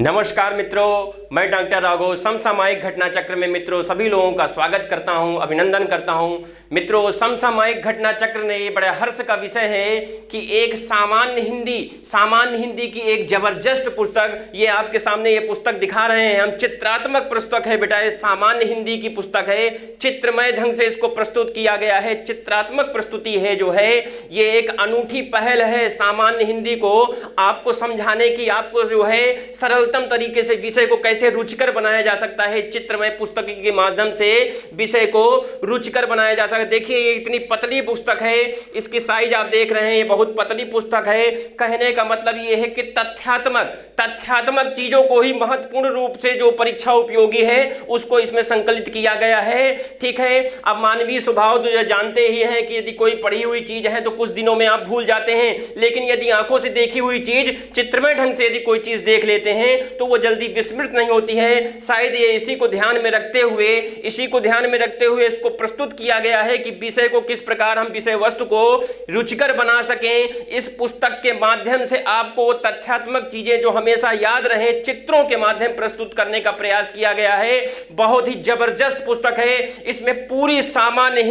नमस्कार मित्रों, मैं डॉक्टर राघव समसामयिक घटना चक्र में मित्रों सभी लोगों का स्वागत करता हूं, अभिनंदन करता हूं। मित्रों, समसामयिक घटना चक्र ने ये बड़े हर्ष का विषय है कि एक सामान्य हिंदी की एक जबरदस्त पुस्तक, ये आपके सामने ये पुस्तक दिखा रहे हैं हम। चित्रात्मक पुस्तक है बेटा, ये सामान्य हिंदी की पुस्तक है। चित्रमय ढंग से इसको प्रस्तुत किया गया है, चित्रात्मक प्रस्तुति है जो है ये एक अनूठी पहल है सामान्य हिंदी को आपको समझाने की, आपको जो है सरलतम तरीके से विषय को कैसे रुचिकर बनाया जा सकता है। चित्रमय पुस्तक के माध्यम से विषय को रुचिकर बनाया जा सकता है। देखिए ये इतनी पतली पुस्तक है, इसकी साइज आप देख रहे हैं, ये बहुत पतली पुस्तक है। कहने का मतलब ये है कि तथ्यात्मक चीजों को ही महत्वपूर्ण रूप से जो परीक्षा उपयोगी है उसको इसमें संकलित किया गया है। ठीक है, अब मानवीय स्वभाव तो जानते ही हैं कि यदि कोई पढ़ी हुई चीज है तो कुछ दिनों में आप भूल जाते हैं, लेकिन यदि आंखों से देखी हुई चीज चित्रमय ढंग से यदि कोई चीज देख लेते हैं तो वो जल्दी विस्मृत नहीं होती है। शायद ये इसी को ध्यान में रखते हुए इसको प्रस्तुत किया गया है कि विषय को किस प्रकार हम विषय वस्तु को रुचिकर बना सकें। इस पुस्तक के माध्यम से आपको तथ्यात्मक चीजें जो हमेशा याद रहें चित्रों के माध्यम प्रस्तुत करने का प्रयास किया गया है। बहुत ही जबरदस्त पुस्तक है। इसमें पूरी सामान्य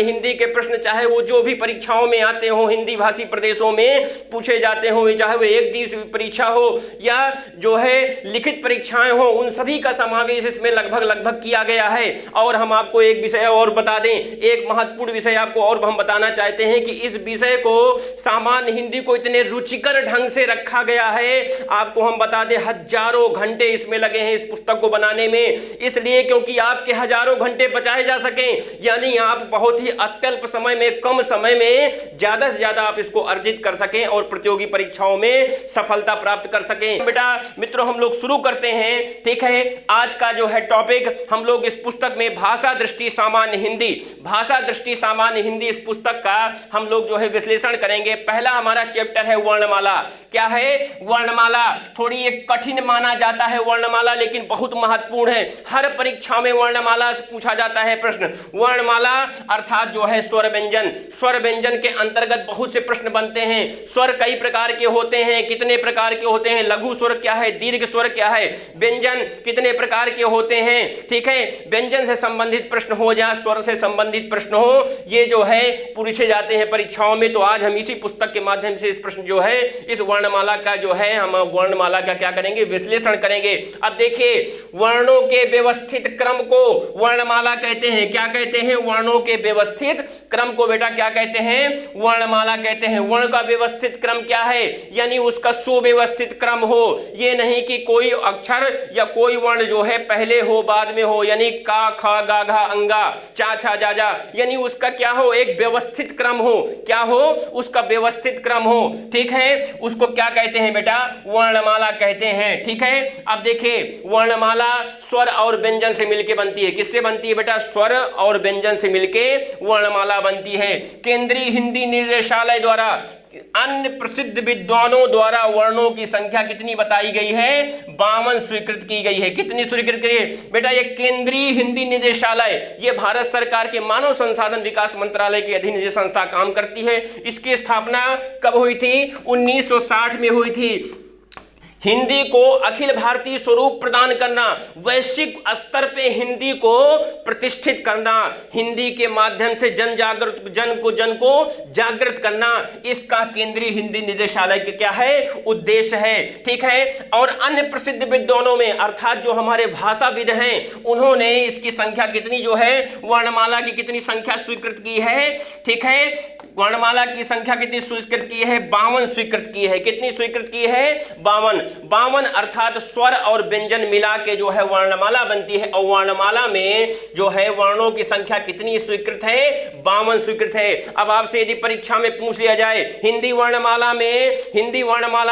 हिंदी के प्रश्न, चाहे वो जो भी परीक्षाओं में आते हो, हिंदी भाषी प्रदेशों में पूछे जाते हो, चाहे वो एक दिवसीय परीक्षा हो या जो है लिखित परीक्षाएं हो, उन सभी का समावेश इसमें लगभग किया गया है। और हम आपको एक विषय और बता दें, एक महत्वपूर्ण विषय आपको और हम बताना चाहते हैं कि इस विषय को सामान्य हिंदी को इतने रुचिकर ढंग से रखा गया है। आपको हम बता दें हजारों घंटे इसमें लगे हैं इस पुस्तक को बनाने में, इसलिए क्योंकि आपके हजारों घंटे बचाए जा सकें, यानी आप बहुत ही अत्यल्प समय में, कम समय में ज्यादा से ज्यादा आप इसको अर्जित कर सकें और प्रतियोगी परीक्षाओं में सफलता प्राप्त कर सकें। बेटा मित्रों, हम लोग शुरू करते हैं। ठीक है, आज का जो है टॉपिक हम लोग इस पुस्तक में भाषा दृष्टि सामान्य हिंदी इस पुस्तक का हम लोग जो है विश्लेषण करेंगे। पहला हमारा चैप्टर है वर्णमाला। क्या है? वर्णमाला। थोड़ी एक कठिन माना जाता है वर्णमाला, लेकिन बहुत महत्वपूर्ण है। हर परीक्षा में वर्णमाला से पूछा जाता है प्रश्न। वर्णमाला अर्थात जो है स्वर व्यंजन के अंतर्गत बहुत से प्रश्न बनते हैं। स्वर कई प्रकार के होते हैं, कितने प्रकार के होते हैं, लघु स्वर क्या है, दीर्घ स्वर क्या है, व्यंजन कितने प्रकार के होते हैं। ठीक है, व्यंजन से संबंधित प्रश्न हो या स्वर से संबंधित प्रश्न हो, ये जो है पूछे जाते हैं परीक्षाओं में। तो आज हम इसी पुस्तक के माध्यम से इस प्रश्न जो है, इस वर्णमाला का जो है हम वर्णमाला का क्या करेंगे, विश्लेषण करेंगे। अब देखिए, वर्णों के व्यवस्थित क्रम को वर्णमाला कहते हैं। क्या कहते हैं? वर्णों के व्यवस्थित क्रम को बेटा क्या कहते हैं? वर्णमाला कहते हैं। वर्ण का व्यवस्थित क्रम क्या है? यानी उसका सुव्यवस्थित क्रम हो। ये नहीं कि कोई अक्षर या कोई वर्ण जो है पहले हो बाद में हो, यानी का, ख, गा, घा, अंगा, चा, छा, जा, जा, यानी उसका क्या हो, एक व्यवस्थित क्रम हो। क्या हो? उसका व्यवस्थित क्रम हो। ठीक है, उसको क्या कहते हैं बेटा? वर्णमाला कहते हैं। ठीक है, अब देखिए, वर्णमाला स्वर और व्यंजन से मिलकर बनती है। किससे बनती है बेटा? स्वर और व्यंजन से मिलकर वर्णमाला बनती है। केंद्रीय हिंदी निर्देशालय द्वारा अन्य प्रसिद्ध विद्वानों द्वारा वर्णों की संख्या कितनी बताई गई है? 52 स्वीकृत की गई है। कितनी स्वीकृत की है बेटा? ये केंद्रीय हिंदी निदेशालय, ये भारत सरकार के मानव संसाधन विकास मंत्रालय के अधीन ये संस्था काम करती है। इसकी स्थापना कब हुई थी? 1960 में हुई थी। हिंदी को अखिल भारतीय स्वरूप प्रदान करना, वैश्विक स्तर पे हिंदी को प्रतिष्ठित करना, हिंदी के माध्यम से जन को जागृत करना, इसका केंद्रीय हिंदी निदेशालय का क्या है? उद्देश्य है। ठीक है, और अन्य प्रसिद्ध विद्वानों में अर्थात जो हमारे भाषाविद हैं, उन्होंने इसकी संख्या कितनी जो है, वर्णमाला की कितनी संख्या स्वीकृत की है? ठीक है, वर्णमाला की संख्या कितनी स्वीकृत की है? 52 स्वीकृत की है। कितनी स्वीकृत की है? 52 अर्थात स्वर और व्यंजन मिला के जो है वर्णमाला बनती है। और वर्णमाला में जो है वर्णों की संख्या कितनी स्वीकृत है? 52 स्वीकृत है। अब आपसे यदि परीक्षा में पूछ लिया जाए हिंदी वर्णमाला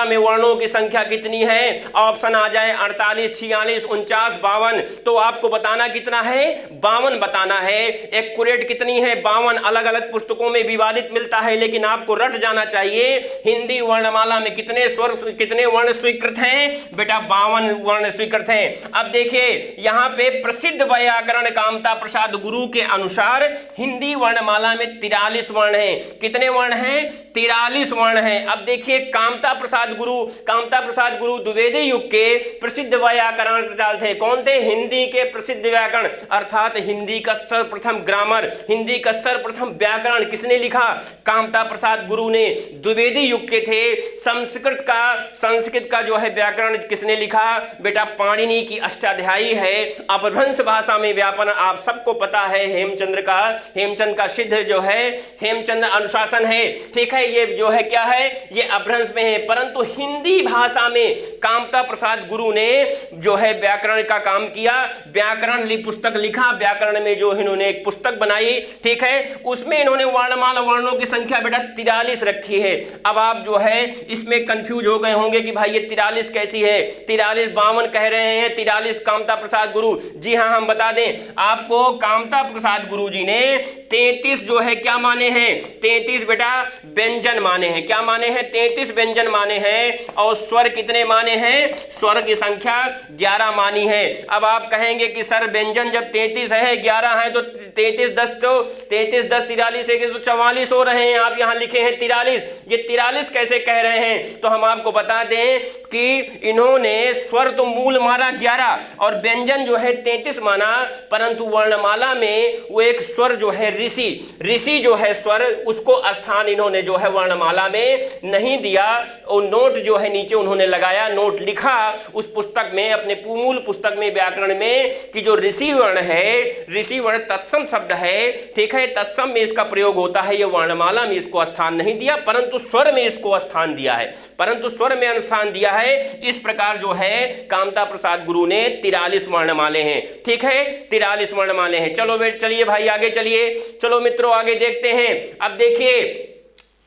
में वर्णों की संख्या कितनी है, ऑप्शन आ जाए 48, 46, 49, 52, तो आपको बताना कितना है? 52 बताना है। एक्यूरेट कितनी है? 52। अलग अलग पुस्तकों में विवादित मिलता है, लेकिन आपको रट जाना चाहिए हिंदी वर्णमाला में कितने स्वर, कितने वर्ण स्वीकृत स्वीकृत हैं बेटा, 52 वर्ण स्वीकृत हैं। अब देखिए यहाँ पे प्रसिद्ध व्याकरण कामता प्रसाद गुरु के अनुसार हिंदी वर्णमाला में 43 वर्ण हैं। कितने वर्ण हैं? 43 वर्ण हैं। अब देखिए कामता प्रसाद गुरु द्विवेदी युग के प्रसिद्ध व्याकरण थे। कौन थे? हिंदी के प्रसिद्ध व्याकरण, अर्थात हिंदी का सर्वप्रथम ग्रामर, हिंदी का सर्वप्रथम व्याकरण किसने लिखा? कामता प्रसाद गुरु ने, द्विवेदी युग के थे। संस्कृत का जो है व्याकरण किसने लिखा? बेटा पाणिनि की अष्टाध्यायी है। अपभ्रंश भाषा में व्याकरण आप सबको पता है, हेमचंद का सिद्ध जो है हेमचंद अनुशासन है। ठीक है, ये जो है क्या है? ये अपभ्रंश में है। परंतु हिंदी भाषा में कामता प्रसाद गुरु ने जो है व्याकरण का काम किया, व्याकरण पुस्तक लिखा। व्याकरण में जो इन्होंने एक पुस्तक बनाई, ठीक है, उसमें इन्होंने वर्णमाला वर्णों की संख्या बेटा 43 रखी है। अब आप जो है इसमें कंफ्यूज हो गए होंगे कि भाई ये 43 कैसी है? 43 52 कह रहे हैं, 43 कामता प्रसाद गुरु। जी हाँ, हम बता दें आपको, कामता प्रसाद गुरु जी ने 33 जो है क्या माने हैं? 33 बेटा व्यंजन माने हैं। क्या माने हैं? 33 व्यंजन माने हैं। और स्वर कितने माने हैं? स्वर की संख्या 11 मानी है। अब आप कहेंगे कि सर व्यंजन जब 33 है, 11 है, तो 33 10 43 है तो 44 हो रहे हैं। आप यहाँ लिखे हैं 43, ये 43 कैसे कह रहे हैं? तो हम आपको बता दें कि इन्होंने स्वर तो मूल माना 11 और व्यंजन जो है 33 माना, परंतु वर्णमाला में वो एक स्वर जो है ऋषि जो है स्वर, उसको स्थान इन्होंने जो है वर्णमाला में नहीं दिया। और नोट जो है नीचे उन्होंने लगाया, नोट लिखा उस पुस्तक में, अपने मूल पुस्तक में व्याकरण में, कि जो ऋषि वर्ण तत्सम शब्द है, ठीक है, तत्सम में इसका प्रयोग होता है। ये वर्णमाला में इसको स्थान नहीं दिया, परंतु स्वर में इसको स्थान दिया है। इस प्रकार जो है कामता प्रसाद गुरु ने 43 वर्णमाले हैं। ठीक है, 43 वर्णमाले हैं। चलिए भाई आगे चलिए। चलो मित्रों आगे देखते हैं। अब देखिए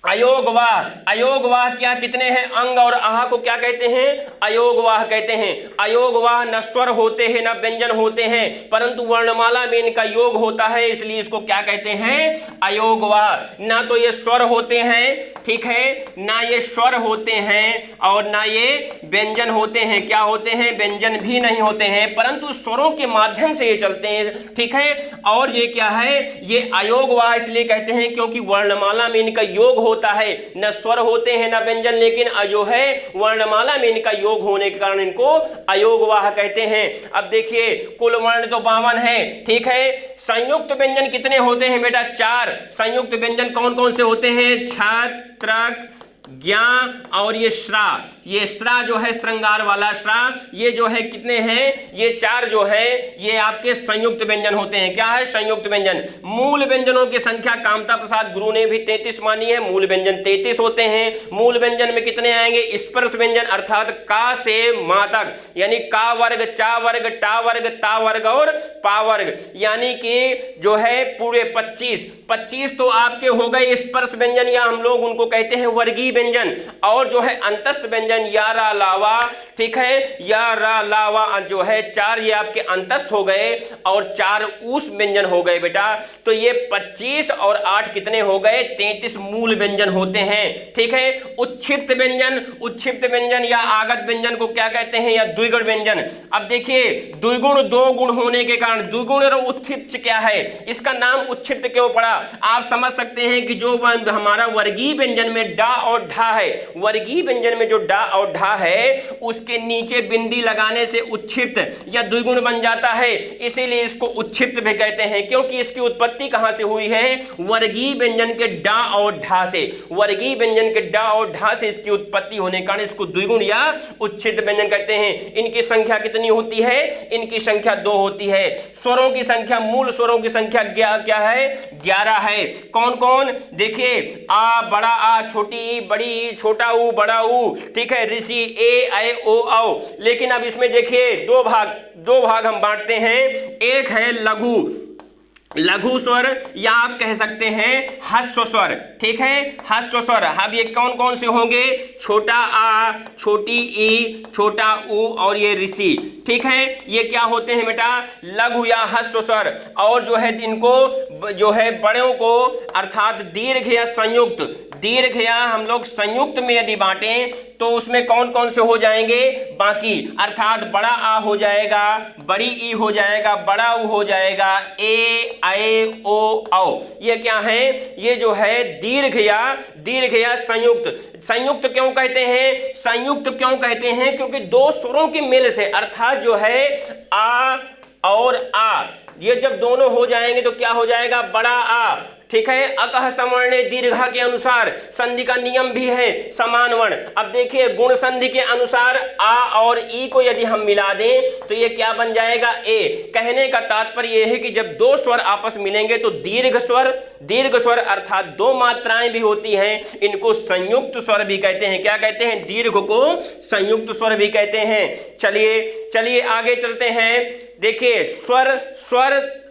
अयोगवाह क्या कितने हैं? अंग और आह को क्या कहते हैं? अयोगवाह कहते हैं। अयोगवाह न स्वर होते हैं न व्यंजन होते हैं, परंतु वर्णमाला में इनका योग होता है, इसलिए इसको क्या कहते हैं? अयोगवाह। ना तो ये स्वर होते हैं, ठीक है, ना ये स्वर होते हैं और ना ये व्यंजन होते हैं। क्या होते हैं? व्यंजन भी नहीं होते हैं, परंतु स्वरों के माध्यम से ये चलते हैं। ठीक है, और ये क्या है? ये अयोगवाह इसलिए कहते हैं क्योंकि वर्णमाला में इनका योग होता है, न स्वर होते हैं न व्यंजन, लेकिन जो है वर्णमाला में इनका योग होने के कारण इनको अयोगवाह कहते हैं। अब देखिए कुल वर्ण तो 52 है, ठीक है, संयुक्त व्यंजन कितने होते हैं बेटा? 4। संयुक्त व्यंजन कौन कौन से होते हैं? छ, त्रक, ज्ञा और ये श्रा। ये श्रा जो है श्रृंगार वाला श्रा, ये जो है कितने हैं? ये 4 जो है ये आपके संयुक्त व्यंजन होते हैं। क्या है? संयुक्त व्यंजन। मूल व्यंजनों की संख्या कामता प्रसाद गुरु ने भी 33 मानी है। मूल व्यंजन 33 होते हैं। मूल व्यंजन में कितने आएंगे? स्पर्श व्यंजन अर्थात का से मा तक, यानी का वर्ग, चा वर्ग, टा वर्ग, ता वर्ग और पा वर्ग, यानी कि जो है पूरे 25 तो आपके हो गए स्पर्श व्यंजन, या हम लोग उनको कहते हैं वर्गीय व्यंजन। और जो है अंतस्थ व्यंजन या रा लावा, ठीक है, या रा लावा जो है 4 ये आपके अंतस्थ हो गए और 4 ऊस व्यंजन हो गए बेटा। तो ये 25 और 8 कितने हो गए? 33 मूल व्यंजन होते हैं। ठीक है, उच्छिप्त व्यंजन या आगत व्यंजन को क्या कहते हैं? या द्विगुण व्यंजन। अब देखिए द्विगुण 2 गुण होने के कारण द्विगुण और उच्छिप्त क्या है? इसका नाम उच्छिप्त क्यों पड़ा? आप समझ सकते हैं कि जो हमारा वर्गीय व्यंजन में डा और ढा है, वर्गीय व्यंजन में जो डा और ढा है उसके नीचे बिंदी लगाने से उच्छिप्त या द्विगुण बन जाता है, इसीलिए इसको उच्छिप्त भी कहते हैं। क्योंकि इसकी उत्पत्ति कहां से हुई है? वर्गीय व्यंजन के डा और ढा से। वर्गीय व्यंजन के डा और ढा से इसकी उत्पत्ति होने के कारण इसको द्विगुण या उच्छिप्त व्यंजन कहते हैं। इनकी संख्या कितनी होती है? इनकी संख्या 2 होती है। स्वरों की संख्या, मूल स्वरों की संख्या क्या है? 11 है। कौन कौन? देखिए आ बड़ा आ, छोटी ई, बड़ी ई, छोटा ऊ, बड़ा ऊ, ठीक है, ऋषि, ए, ऐ, ओ, औ। लेकिन अब इसमें देखिए दो भाग हम बांटते हैं। एक है लघु स्वर या आप कह सकते हैं ह्रस्व स्वर। ठीक है, ह्रस्व स्वर। अब ये कौन कौन से होंगे? छोटा आ, छोटी ई, छोटा ऊ और ये ऋषि। ठीक है, ये क्या होते हैं बेटा? लघु या ह्रस्व स्वर। और जो है इनको जो है बड़ों को अर्थात दीर्घ या संयुक्त दीर्घ या हम लोग संयुक्त में यदि बांटें तो उसमें कौन कौन से हो जाएंगे बाकी, अर्थात बड़ा आ हो जाएगा, बड़ी ई हो जाएगा, बड़ा उ हो जाएगा, ए ऐ ओ औ। ये क्या है, ये जो है दीर्घ या संयुक्त। संयुक्त क्यों कहते हैं, संयुक्त क्यों कहते हैं, क्योंकि दो स्वरों के मेल से, अर्थात जो है आ और आ, ये जब दोनों हो जाएंगे तो क्या हो जाएगा, बड़ा आ। ठीक है, अकह सवर्णे दीर्घा के अनुसार संधि का नियम भी है समान वर्ण। अब देखिए गुण संधि के अनुसार आ और ई को यदि हम मिला दें तो ये क्या बन जाएगा, ए। कहने का तात्पर्य यह है कि जब दो स्वर आपस मिलेंगे तो दीर्घ स्वर अर्थात दो मात्राएं भी होती हैं, इनको संयुक्त स्वर भी कहते हैं। क्या कहते हैं, दीर्घ को संयुक्त स्वर भी कहते हैं। चलिए आगे चलते हैं। देखिए स्वर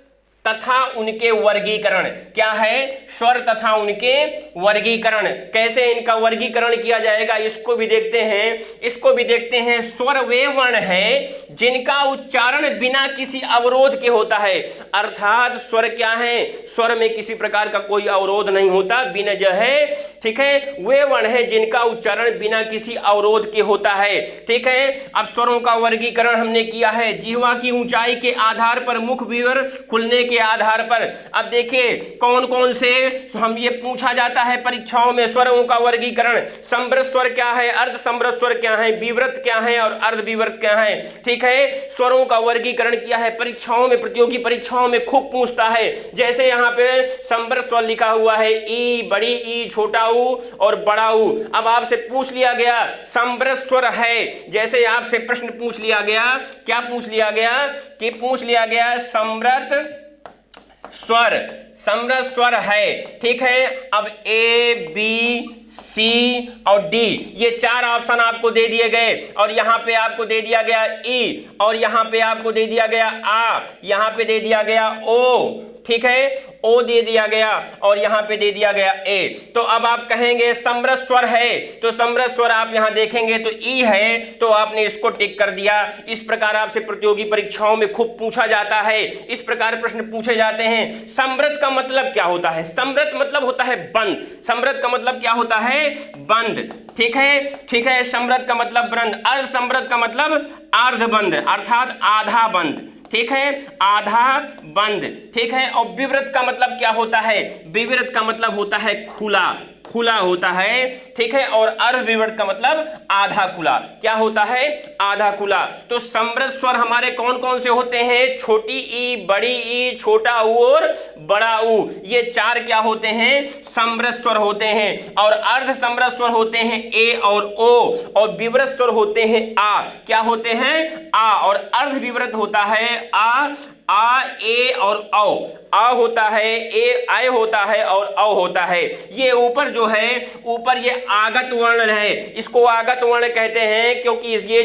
तथा उनके वर्गीकरण क्या है, स्वर तथा उनके वर्गीकरण, कैसे इनका वर्गीकरण किया जाएगा इसको भी देखते हैं। स्वर वे वर्ण है जिनका उच्चारण बिना किसी अवरोध के होता है, अर्थात स्वर क्या है, स्वर में किसी प्रकार का कोई अवरोध नहीं होता, बिना जो है, ठीक है, वे वर्ण है जिनका उच्चारण बिना किसी अवरोध के होता है। ठीक है, अब स्वरों का वर्गीकरण हमने किया है, जिह्वा की ऊंचाई के आधार पर, मुख विवर खुलने के आधार पर। अब देखिए कौन कौन से हम ये पूछा जाता है परीक्षाओं में, स्वरों का वर्गीकरण। समृद्ध स्वर क्या है, अर्ध समृद्ध स्वर क्या है, विवृत क्या है और अर्ध विवृत क्या है। ठीक है, स्वरों का वर्गीकरण किया है परीक्षाओं में, प्रतियोगी परीक्षाओं में खूब पूछता है। जैसे यहाँ पे समृद्ध स्वर लिखा हुआ है, ई, बड़ी ई, छोटा ऊ और बड़ा ऊ। अब आपसे पूछ लिया गया समृद्ध स्वर है, जैसे आपसे प्रश्न पूछ लिया गया, क्या पूछ लिया गया कि पूछ लिया गया समृद्ध स्वर है। ठीक है, अब ए बी सी और डी ये चार ऑप्शन आपको दे दिए गए, और यहां पे आपको दे दिया गया ई, और यहां पे आपको दे दिया गया आ, यहां पे दे दिया गया ओ। ठीक है, ओ दे दिया गया और यहां पे दे दिया गया ए। तो अब आप कहेंगे समृद्ध स्वर है, तो समृद्ध स्वर आप यहां देखेंगे तो ई है, तो आपने इसको टिक कर दिया। इस प्रकार आपसे प्रतियोगी परीक्षाओं में खूब पूछा जाता है, इस प्रकार प्रश्न पूछे जाते हैं। समृद्ध का मतलब क्या होता है, समृद्ध मतलब होता है बंद, समृद्ध का मतलब क्या होता है, बंद। ठीक है, समृद्ध का मतलब बंद, अर्ध समृद्ध का मतलब अर्ध बंद, अर्थात आधा बंद। ठीक है, आधा बंद। ठीक है, और विवृत का मतलब क्या होता है, विवृत का मतलब होता है खुला होता है। ठीक है, और अर्धविवृत का मतलब आधा खुला, क्या होता है, आधा खुला। तो समृद्ध स्वर हमारे कौन कौन से होते हैं, छोटी ई, बड़ी ई, छोटा ऊ और बड़ा ऊ, ये चार क्या होते हैं, समृद्ध स्वर होते हैं। और अर्ध समृद्ध स्वर होते हैं ए और ओ, और विवृत स्वर होते हैं आ, क्या होते हैं, आ, और अर्धविवृत होता है आ, ए और औ, आ होता है, ए आय होता है और औ होता है। ये ऊपर जो है, ऊपर ये आगत वर्ण है, इसको आगत वर्ण कहते हैं, क्योंकि ये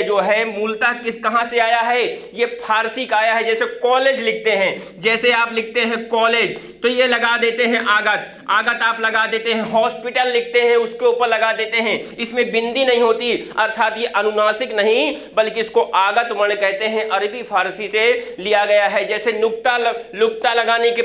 जो है मूलतः कहां से आया है, ये फारसी का आया है। जैसे कॉलेज लिखते हैं, जैसे आप लिखते हैं कॉलेज तो ये लगा देते हैं आगत आप लगा देते हैं। हॉस्पिटल लिखते हैं, उसके ऊपर लगा देते हैं, इसमें बिंदी नहीं होती, अर्थात ये अनुनासिक नहीं बल्कि इसको आगत वर्ण कहते हैं, अरबी फारसी से लिया गया है। जैसे नुक्ता लगाने की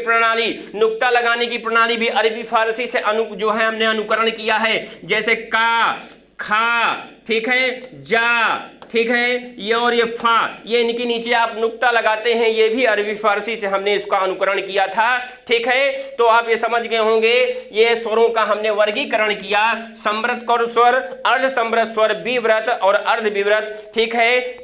प्रणाली भी अरबी फारसी से हमने अनुकरण किया है। जैसे का, खा, ठीक है, जा, ठीक है, ये और ये फा, ये इनके नीचे आप नुक्ता लगाते हैं, ये भी अरबी फारसी से हमने इसका अनुकरण किया था। ठीक है, तो आप ये समझ गए होंगे, ये स्वरों का हमने वर्गीकरण किया, समृद्ध स्वर, अर्ध समृद्ध स्वर, विवृत और अर्ध विवृत। ठीक है,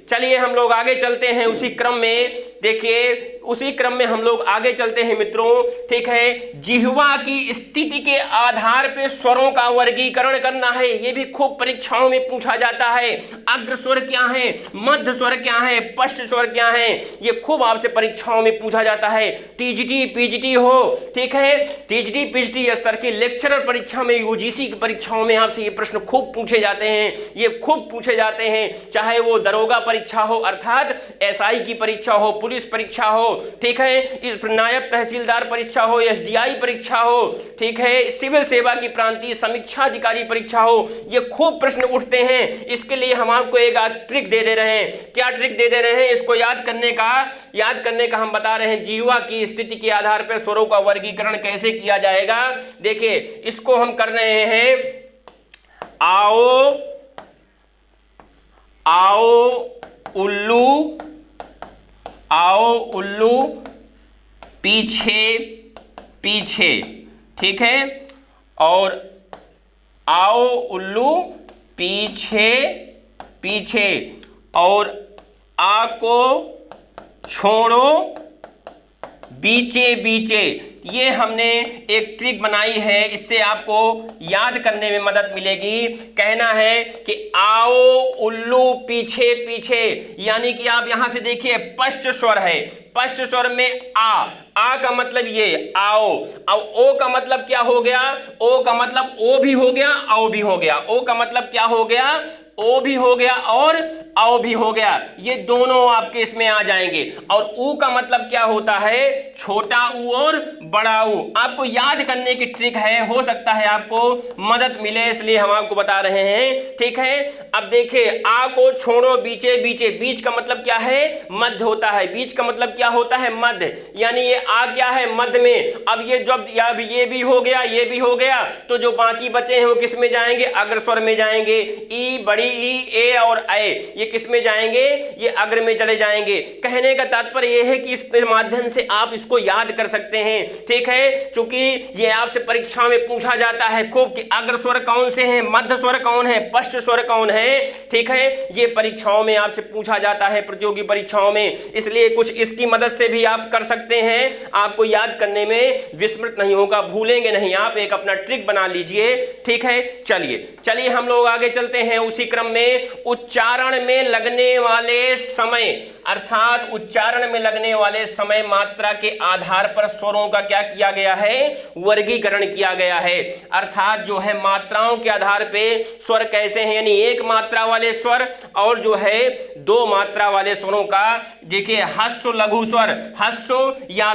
चलिए हम लोग आगे चलते हैं उसी क्रम में। देखिए उसी क्रम में हम लोग आगे चलते हैं मित्रों। ठीक है, जिह्वा की स्थिति के आधार पे स्वरों का वर्गीकरण करना है, ये भी खूब परीक्षाओं में पूछा जाता है। अग्र स्वर क्या है, मध्य स्वर क्या है, पश्च स्वर क्या है, ये खूब आपसे परीक्षाओं में पूछा जाता है। टीजीटी पीजीटी हो, ठीक है, टीजीटी पीजीटी स्तर की लेक्चरर परीक्षा में, यूजीसी की परीक्षाओं में आपसे ये प्रश्न खूब पूछे जाते हैं, ये खूब पूछे जाते हैं। चाहे वो दरोगा परीक्षा हो, अर्थात एसआई की परीक्षा हो, पुलिस परीक्षा हो, ठीक है, इस नायब तहसीलदार परीक्षा हो, एसडीआई परीक्षा हो, ठीक है, सिविल सेवा की प्रांतीय समीक्षा अधिकारी परीक्षा हो, ये खूब प्रश्न उठते हैं। इसके लिए हम आपको एक आज ट्रिक दे रहे हैं। क्या ट्रिक दे रहे हैं? इसको याद करने का हम बता रहे हैं। जीवा की स्थिति के आधार पर स्वरों का वर्गीकरण कैसे किया जाएगा। देखिए इसको हम कर रहे हैं। आओ उल्लू, आओ उल्लू पीछे पीछे, ठीक है, और आओ उल्लू पीछे पीछे, और आ को छोड़ो बीचे बीचे। ये हमने एक ट्रिक बनाई है, इससे आपको याद करने में मदद मिलेगी। कहना है कि आओ उल्लू पीछे पीछे, यानी कि आप यहां से देखिए पश्च स्वर है, पश्च स्वर में आ का मतलब ये आओ। अब ओ का मतलब क्या हो गया? ओ का मतलब ओ भी हो गया, आओ भी हो गया। ओ का मतलब क्या हो गया? ओ भी हो गया और आओ भी हो गया। ये दोनों आपके इसमें आ जाएंगे। और ऊ का मतलब क्या होता है? छोटा ऊ और बड़ा ऊ। आपको याद करने की ट्रिक है, हो सकता है आपको मदद मिले, इसलिए हम आपको बता रहे हैं, ठीक है। अब देखिए आ को छोड़ो बीचे बीचे, बीच का मतलब क्या है? मध्य होता है। बीच का मतलब क्या होता है? मध्य, यानी ये आ क्या है? मध्य में। अब ये जब ये भी हो गया, ये भी हो गया, तो जो बाकी बचे हैं वो किस में जाएंगे? अग्र स्वर में जाएंगे। ई, बड़ी ई, ए और ए, ये किस में जाएंगे? ये अग्र में चले जाएंगे। कहने का तात्पर्य यह है कि इस माध्यम से आप इसको याद कर सकते हैं, ठीक है। चूंकि ये आपसे परीक्षा में पूछा जाता है खूब कि अग्र स्वर कौन से हैं, मध्य स्वर कौन है, पश्च स्वर कौन है, ठीक है। ये परीक्षाओं में आपसे पूछा जाता है, प्रतियोगी परीक्षाओं में, इसलिए कुछ इसकी मदद से भी आप कर सकते हैं। आपको याद करने में विस्मृत नहीं होगा, भूलेंगे नहीं आप। एक अपना ट्रिक बना लीजिए, ठीक है। चलिए हम लोग आगे चलते हैं। उसी क्रम में उच्चारण में लगने वाले समय, अर्थात उच्चारण में लगने वाले समय मात्रा के आधार पर स्वरों का क्या किया गया है? वर्गीकरण किया गया है। अर्थात जो है मात्राओं के आधार पे स्वर कैसे हैं, यानी एक मात्रा वाले स्वर और जो है दो मात्रा वाले स्वरों का। देखिए ह्रस्व लघु स्वर, ह्रस्व या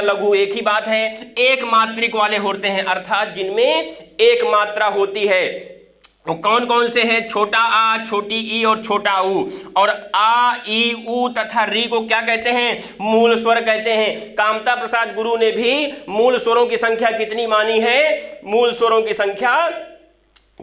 लघु एक ही बात है। एक मात्रिक वाले होते हैं, अर्थात जिनमें एक मात्रा होती है। तो कौन कौन से हैं? छोटा आ, छोटी ई और छोटा ऊ। और आ, ई, ऊ तथा री को क्या कहते हैं? मूल स्वर कहते हैं। कामता प्रसाद गुरु ने भी मूल स्वरों की संख्या कितनी मानी है? मूल स्वरों की संख्या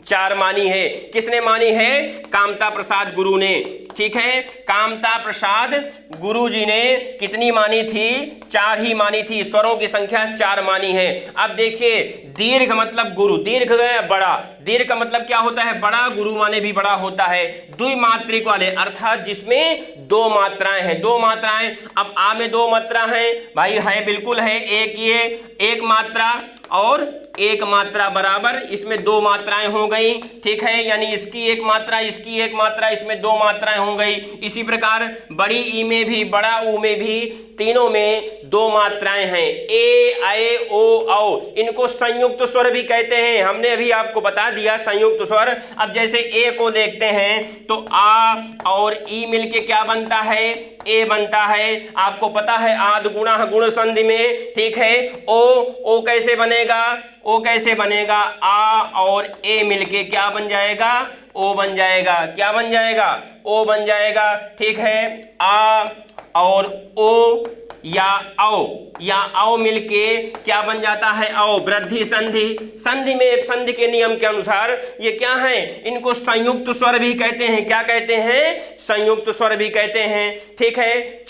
4 मानी है। किसने मानी है? कामता प्रसाद गुरु ने, ठीक है। कामता प्रसाद गुरु जी ने कितनी मानी थी? 4 ही मानी थी। स्वरों की संख्या 4 मानी है। अब देखिए दीर्घ मतलब गुरु, दीर्घ बड़ा, दीर्घ का मतलब क्या होता है? बड़ा, गुरु माने भी बड़ा होता है। द्विमात्रिक वाले, अर्थात जिसमें 2 मात्राएं हैं, 2 मात्राएं। अब आ में 2 मात्रा है भाई, है बिल्कुल है। एक ये एक मात्रा और एक मात्रा बराबर, इसमें 2 मात्राएं हो गई, ठीक है। यानी इसकी एक मात्रा, इसकी एक मात्रा, इसमें 2 मात्राएं हो गई। इसी प्रकार बड़ी ई में भी, बड़ा ऊ में भी, तीनों में 2 मात्राएं हैं। ए, ऐ, ओ, औ, इनको संयुक्त स्वर भी कहते हैं। हमने अभी आपको बता दिया संयुक्त स्वर। अब जैसे ए को देखते हैं तो आ और ई मिलके क्या बनता है? ए बनता है। आपको पता है आद गुणा गुण संधि में, ठीक है। ओ कैसे बनेगा? ओ कैसे बनेगा? आ और ए मिलके क्या बन जाएगा? ओ बन जाएगा। क्या बन जाएगा? ओ बन जाएगा, ठीक है। आ और ओ या आओ मिलके क्या बन जाता है? आओ। वृद्धि संधि, संधि में संधि के नियम के अनुसार ये क्या है? इनको संयुक्त स्वर भी कहते हैं। क्या कहते हैं? संयुक्त स्वर भी कहते हैं, ठीक है।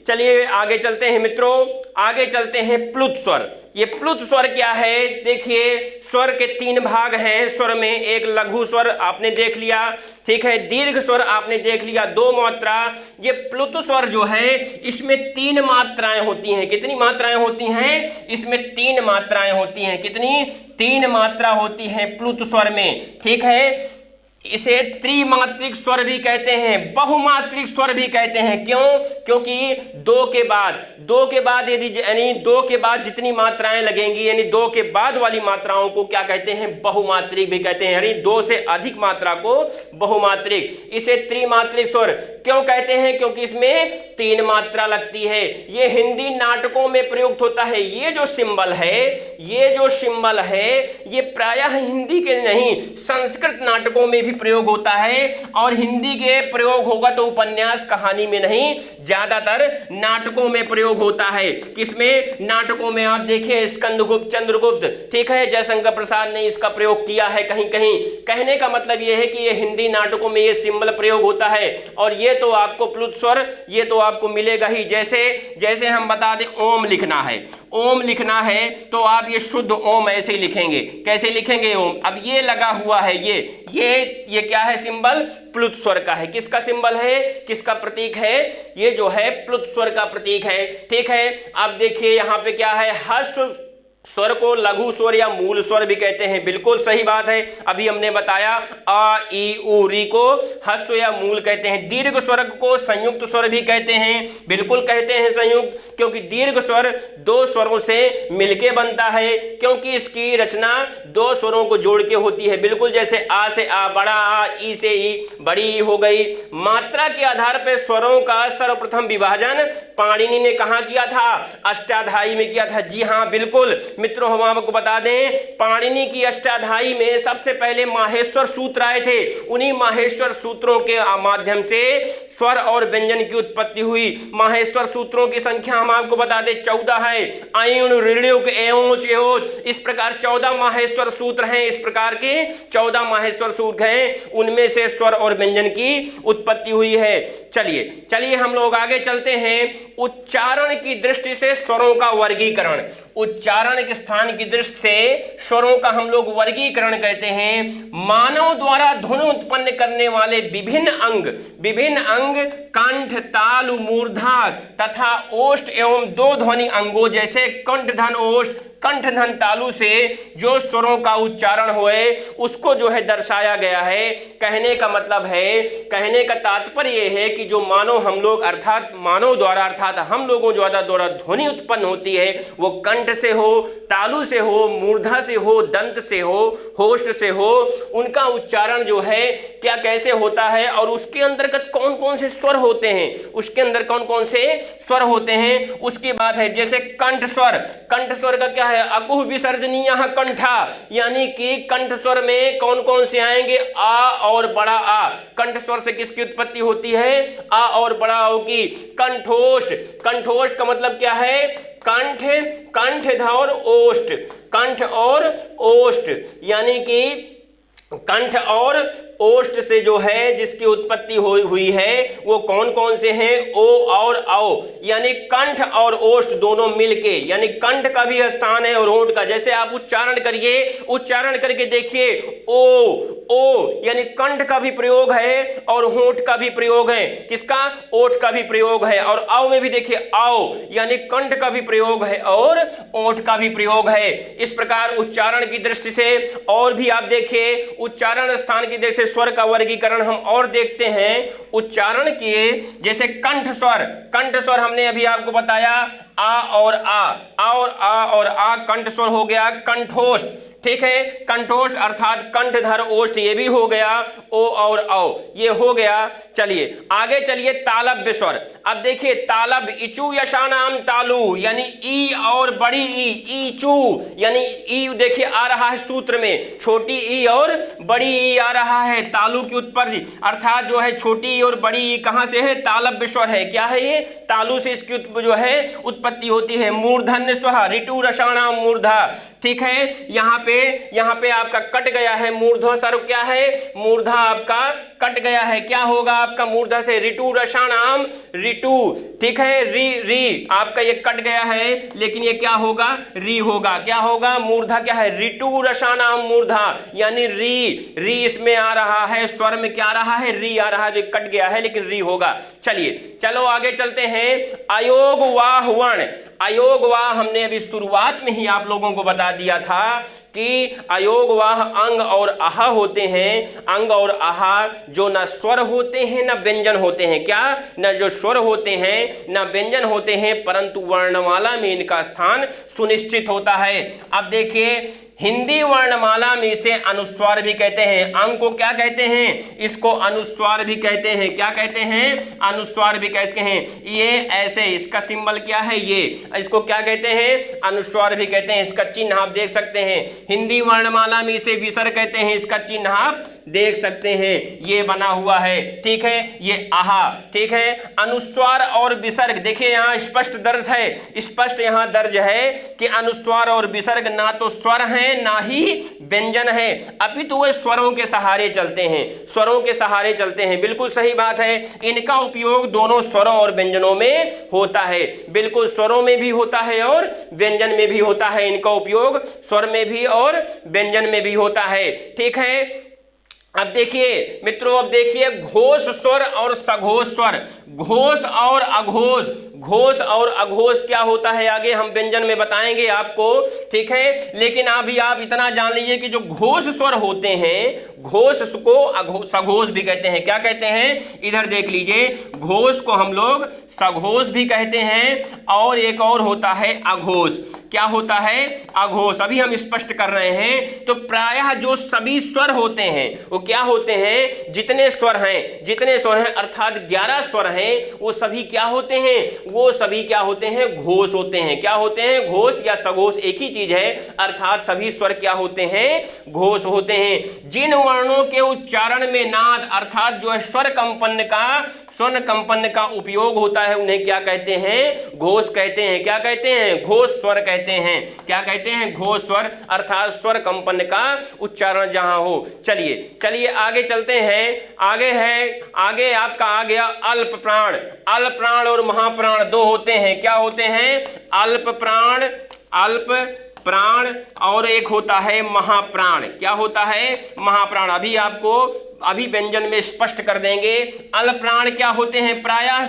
चलिए आगे चलते हैं मित्रों, आगे चलते हैं प्लुत स्वर। ये प्लुत स्वर क्या है? देखिए स्वर के 3 भाग हैं स्वर में। एक लघु स्वर आपने देख लिया, ठीक है। दीर्घ स्वर आपने देख लिया, 2 मात्रा। ये प्लुत स्वर जो है इसमें 3 मात्राएं होती हैं। कितनी मात्राएं होती हैं? इसमें 3 मात्राएं होती हैं। कितनी? 3 मात्रा होती हैं प्लुत स्वर में, ठीक है। इसे त्रिमात्रिक स्वर भी कहते हैं, बहुमात्रिक स्वर भी कहते हैं। क्यों? क्योंकि दो के बाद यदि यानी दो के बाद जितनी मात्राएं लगेंगी, यानी दो के बाद वाली मात्राओं को क्या कहते हैं? बहुमात्रिक भी कहते हैं, यानी दो से अधिक मात्रा को बहुमात्रिक। इसे त्रिमात्रिक स्वर क्यों कहते हैं? क्योंकि इसमें 3 मात्रा लगती है। ये हिंदी नाटकों में प्रयुक्त होता है। ये जो सिंबल है ये प्रायः हिंदी के नहीं संस्कृत नाटकों में भी प्रयोग होता है, और हिंदी के प्रयोग होगा तो उपन्यास कहानी में नहीं, ज्यादातर नाटकों में प्रयोग होता है। किसमें? नाटकों में। आप देखिए स्कंदगुप्त, चंद्रगुप्त, ठीक है, जयशंकर प्रसाद ने इसका प्रयोग किया है कहीं कहीं। कहने का मतलब यह है कि ये हिंदी नाटकों में ये सिंबल प्रयोग होता है। और ये तो आपको प्लुत स्वर ये तो आपको मिलेगा ही। जैसे हम बता दें ओम लिखना है तो आप ये शुद्ध ओम ऐसे ही लिखेंगे। कैसे लिखेंगे ओम? अब ये लगा हुआ है, ये क्या है? सिंबल प्लुत स्वर का है। किसका सिंबल है? किसका प्रतीक है? ये जो है प्लुत स्वर का प्रतीक है। ठीक है, अब देखिए यहाँ पे क्या है? ह्रस्व स्वर को लघु स्वर या मूल स्वर भी कहते हैं। बिल्कुल सही बात है, अभी हमने बताया आ ई उ री को ह्रस्व या मूल कहते हैं। दीर्घ स्वर को संयुक्त स्वर भी कहते हैं। बिल्कुल कहते हैं संयुक्त, क्योंकि दीर्घ स्वर 2 स्वरों से मिलके बनता है, क्योंकि इसकी रचना 2 स्वरों को जोड़ के होती है। बिल्कुल जैसे आ से आ, बड़ा आ, ई से ई, बड़ी ई हो गई। मात्रा के आधार पर स्वरों का सर्वप्रथम विभाजन पाणिनि ने कहाँ किया था? अष्टाध्यायी में किया था। जी हाँ बिल्कुल मित्रों, हम आपको बता दें पाणिनि की अष्टाध्यायी में सबसे पहले माहेश्वर सूत्र आए थे। उन्हीं माहेश्वर सूत्रों के माध्यम से स्वर और व्यंजन की उत्पत्ति हुई। माहेश्वर सूत्रों की संख्या हम आपको बता दें 14 है। अयुण, ऋणुक, एओच, एओच, इस प्रकार 14 माहेश्वर सूत्र हैं। इस प्रकार के 14 माहेश्वर सूत्र हैं, उनमें से स्वर और व्यंजन की उत्पत्ति हुई है। चलिए हम लोग आगे चलते हैं। उच्चारण की दृष्टि से स्वरों का वर्गीकरण। उच्चारण के स्थान की दृष्टि से स्वरों का हम लोग वर्गीकरण करते हैं। मानव द्वारा ध्वनि उत्पन्न करने वाले विभिन्न अंग कंठ, तालु, मूर्धा तथा ओष्ठ एवं 2 ध्वनि अंगों जैसे कंठ धन ओष्ठ, कंठ धन तालु से जो स्वरों का उच्चारण होए उसको जो है दर्शाया गया है। कहने का मतलब है, कहने का तात्पर्य यह है कि जो हम लोग अर्थात मानव द्वारा अर्थात हम लोगों द्वारा ध्वनि उत्पन्न होती है वो कंठ से हो, तालु से हो, मूर्धा से हो, दंत से हो, होष्ठ से हो, उनका उच्चारण जो है क्या कैसे होता है और उसके अंतर्गत कौन कौन से स्वर होते हैं, उसके अंदर कौन कौन से स्वर होते हैं उसकी बात है। जैसे कंठ स्वर का क्या है? अकुह विसर्जनीय कंठा, यानी कि कंठ स्वर में कौन कौन से आएंगे? आ और बड़ा आ। कंठ स्वर से किसकी उत्पत्ति होती है? आ और बड़ा आ की। कंठोष्ठ का मतलब क्या है? कंठ और ओष्ठ, कंठ और ओष्ठ, यानी कि कंठ और ओष्ठ से जो है जिसकी उत्पत्ति हुई है वो कौन कौन से हैं? ओ और आओ, यानी कंठ और ओष्ठ दोनों मिलके, यानी कंठ का भी स्थान है और होंठ का। जैसे आप उच्चारण करके देखिए ओ, यानी कंठ का भी प्रयोग है और होंठ का भी प्रयोग है। किसका? ओठ का भी प्रयोग है। और आओ में भी देखिए आओ, यानी कंठ का भी प्रयोग है और ओठ का भी प्रयोग है। इस प्रकार उच्चारण की दृष्टि से और भी आप देखिए उच्चारण स्थान की दृष्टि से स्वर का वर्गीकरण हम और देखते हैं। उच्चारण किए जैसे कंठ स्वर हमने अभी आपको बताया आ और आ कंठ स्वर हो गया। कंठोष्ठ, ठीक है, कंठोष्ठ अर्थात कंठधर ओष्ठ ये भी हो गया। ओ और औ ये हो गया। चलिए आगे चलिए तालव्य स्वर। अब देखिए तालब, इचू यशानाम तालु, यानी ई और बड़ी ई चू, यानी ई देखिए आ रहा है सूत्र में, छोटी ई और बड़ी ई आ रहा है। तालु की उत्पत्ति अर्थात जो है छोटी ई और बड़ी ई कहां से है? तालव्य स्वर है। क्या है ये? तालु से इसकी जो है उत्पत्ति होती है। मूर्धन्य स्व, ऋतु रसाणाम मूर्धा, ठीक है, यहाँ पे आपका कट गया है मूर्धा स्वर। क्या है? मूर्धा आपका कट गया है। क्या होगा आपका मूर्धा से? ऋतु रसाणाम ऋतु, ठीक है, री आपका ये कट गया है लेकिन ये क्या होगा? री होगा। क्या होगा? मूर्धा क्या है? ऋतु रसाणाम मूर्धा, यानी री इसमें आ रहा है, स्वर में क्या आ रहा है? री आ रहा है, जो कट गया है लेकिन री होगा। चलो आगे चलते हैं। अयोग वाह वर्ण, वर्ण अयोगवाह हमने अभी शुरुआत में ही आप लोगों को बता दिया था कि अयोगवाह अंग और आहा होते हैं। अंग और आहा जो न स्वर होते हैं न व्यंजन होते हैं, क्या न जो स्वर होते हैं न व्यंजन होते हैं, परंतु वर्णमाला में इनका स्थान सुनिश्चित होता है। अब देखिए हिंदी वर्णमाला में इसे अनुस्वार भी कहते हैं। अंग को क्या कहते हैं? इसको अनुस्वार भी कहते हैं। क्या कहते हैं? अनुस्वार भी कहते हैं। ये ऐसे, इसका सिंबल क्या है? ये, इसको क्या कहते हैं? अनुस्वार भी कहते हैं। इसका चिन्ह आप देख सकते हैं। हिंदी वर्णमाला में इसे विसर्ग कहते हैं। इसका चिन्ह आप देख सकते हैं, ये बना हुआ है। ठीक है, ये आहा। ठीक है, अनुस्वार और विसर्ग देखिए यहाँ स्पष्ट दर्ज है, स्पष्ट यहाँ दर्ज है कि अनुस्वार और विसर्ग ना तो स्वर हैं ना ही व्यंजन है, अपितु वे स्वरों के सहारे चलते हैं। स्वरों के सहारे चलते हैं, बिल्कुल सही बात है। इनका उपयोग दोनों स्वरों और व्यंजनों में होता है। बिल्कुल स्वरों में भी होता है और व्यंजन में भी होता है। इनका उपयोग स्वर में भी और व्यंजन में भी होता है। ठीक है, अब देखिए मित्रों, अब देखिए घोष स्वर और सघोष स्वर, घोष और अघोष। घोष और अघोष क्या होता है आगे हम व्यंजन में बताएंगे आपको। ठीक है, लेकिन अभी आप इतना जान लीजिए कि जो घोष स्वर होते हैं, घोष को सघोष भी कहते हैं। क्या कहते हैं? इधर देख लीजिए, घोष को हम लोग सघोष भी कहते हैं और एक और होता है अघोष। क्या होता है? अघोष। अभी हम स्पष्ट कर रहे हैं। तो प्रायः जो सभी स्वर होते हैं वो क्या होते हैं? जितने स्वर हैं अर्थात 11 स्वर हैं, वो सभी क्या होते हैं? वो सभी क्या होते हैं? घोष होते हैं। क्या होते हैं? घोष या सघोष एक ही चीज है, अर्थात सभी स्वर क्या होते हैं? घोष होते हैं। जिन वर्णों के उच्चारण में नाद अर्थात जो है स्वर कंपन का उपयोग होता है उन्हें क्या कहते हैं? घोष कहते हैं। क्या कहते हैं? घोष स्वर कहते हैं। क्या कहते हैं? घोष स्वर अर्थात स्वर कंपन का उच्चारण जहां हो। चलिए आगे चलते हैं। आगे आपका आ गया अल्प प्राण। अल्प प्राण और महाप्राण दो होते हैं। क्या होते हैं? अल्प प्राण और एक होता है महाप्राण। क्या होता है? महाप्राण। अभी व्यंजन में स्पष्ट कर देंगे। अल्प प्राण क्या होते हैं? प्रायः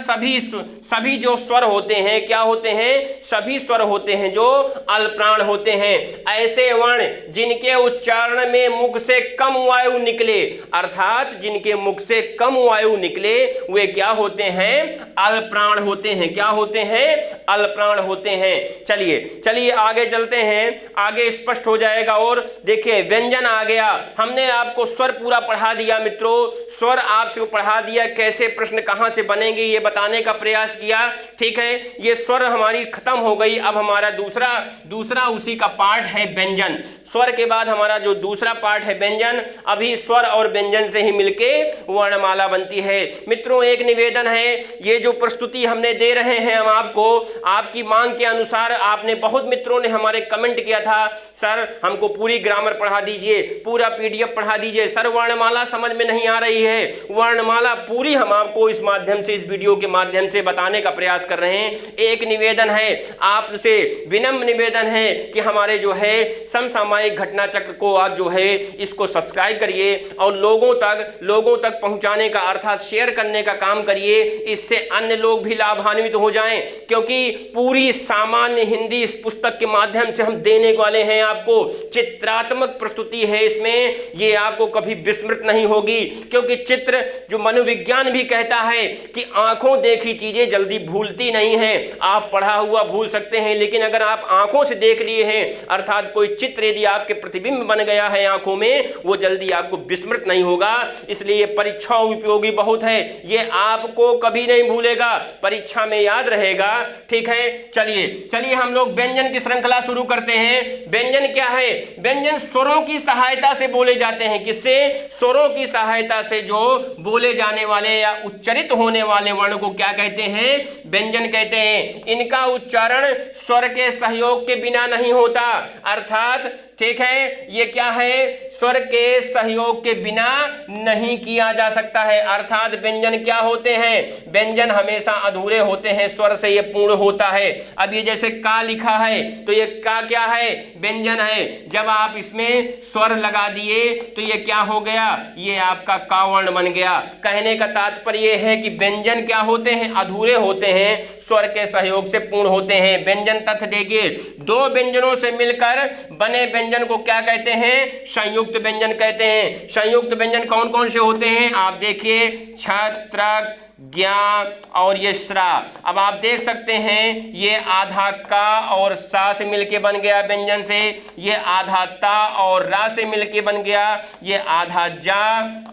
सभी जो स्वर होते हैं क्या होते हैं? सभी स्वर होते हैं जो अल्प प्राण होते हैं। ऐसे वर्ण जिनके उच्चारण में मुख से कम वायु निकले अर्थात जिनके मुख से कम वायु निकले वे क्या होते हैं? अल्प प्राण होते हैं। क्या होते हैं? अल्प प्राण होते हैं। चलिए आगे चलते हैं, आगे स्पष्ट हो जाएगा। और देखिए व्यंजन आ गया। हमने आपको स्वर पूरा पढ़ा दिया मित्रों, स्वर आपसे पढ़ा दिया, कैसे प्रश्न कहां से बनेंगे ये बताने का प्रयास किया। ठीक है, ये स्वर हमारी खत्म हो गई। अब हमारा दूसरा उसी का पार्ट है व्यंजन। स्वर के बाद हमारा जो दूसरा पार्ट है व्यंजन। अभी स्वर और व्यंजन से ही मिलके वर्णमाला बनती है। मित्रों एक निवेदन है, ये जो प्रस्तुति हमने दे रहे हैं हम आपको, आपकी मांग के अनुसार आपने बहुत मित्रों ने हमारे कमेंट किया था, सर हमको पूरी ग्रामर पढ़ा दीजिए, पूरा पीडीएफ पढ़ा दीजिए, सर वर्णमाला समझ में नहीं आ रही है। वर्णमाला पूरी हम आपको इस माध्यम से, इस वीडियो के माध्यम से बताने का प्रयास कर रहे हैं। एक निवेदन है आपसे, विनम्र निवेदन है कि हमारे जो है समसामयिक घटना चक्र को आप जो है इसको सब्सक्राइब करिए और लोगों तक पहुंचाने का अर्थात शेयर करने का काम करिए। इससे अन्य लोग भी लाभान्वित हो जाएं, क्योंकि पूरी सामान्य हिंदी इस पुस्तक के माध्यम से हम देने वाले हैं। आपको चित्रात्मक प्रस्तुति है इसमें, ये आपको कभी विस्मृत नहीं होगी, क्योंकि चित्र जो मनोविज्ञान भी कहता है कि आंखों देखी चीजें जल्दी भूलती नहीं है। आप पढ़ा हुआ भूल सकते हैं, लेकिन अगर आप आंखों से देख लिए हैं अर्थात कोई चित्र यदि आपके प्रतिबिंब बन गया है आंखों में, वो जल्दी आपको विस्मृत नहीं होगा। इसलिए परीक्षाओं उपयोगी बहुत है, ये आपको कभी नहीं भूलेगा, परीक्षा में याद रहेगा। ठीक है, चलिए हम लोग व्यंजन की श्रृंखला शुरू करते हैं। व्यंजन क्या है? व्यंजन स्वरों की सहायता से बोले जाते हैं। किससे? स्वरों की सहायता से जो बोले जाने वाले या उच्चारित होने वाले वर्ण को क्या कहते हैं? व्यंजन कहते हैं। इनका उच्चारण स्वर के सहयोग के बिना नहीं होता, अर्थात ठीक है, ये क्या है, स्वर के सहयोग के बिना नहीं किया जा सकता है। अर्थात व्यंजन क्या होते हैं, व्यंजन हमेशा अधूरे होते हैं, स्वर से ये पूर्ण होता है। अब ये जैसे का लिखा है तो ये का क्या है, व्यंजन है। जब आप इसमें स्वर लगा दिए तो ये क्या हो गया, ये आपका का वर्ण बन गया। कहने का तात्पर्य ये है कि व्यंजन क्या होते हैं, अधूरे होते हैं, स्वर के सहयोग से पूर्ण होते हैं। व्यंजन तथ्य देखिए, दो व्यंजनों से मिलकर बने व्यंजन को क्या कहते हैं, संयुक्त व्यंजन कहते हैं। संयुक्त व्यंजन कौन कौन से होते हैं, आप देखिए, छत्रक, ज्ञा और ये श्रा। अब आप देख सकते हैं ये आधा का और सा से मिलके बन गया व्यंजन से, ये आधा ता और रा से मिलके बन गया, ये आधा जा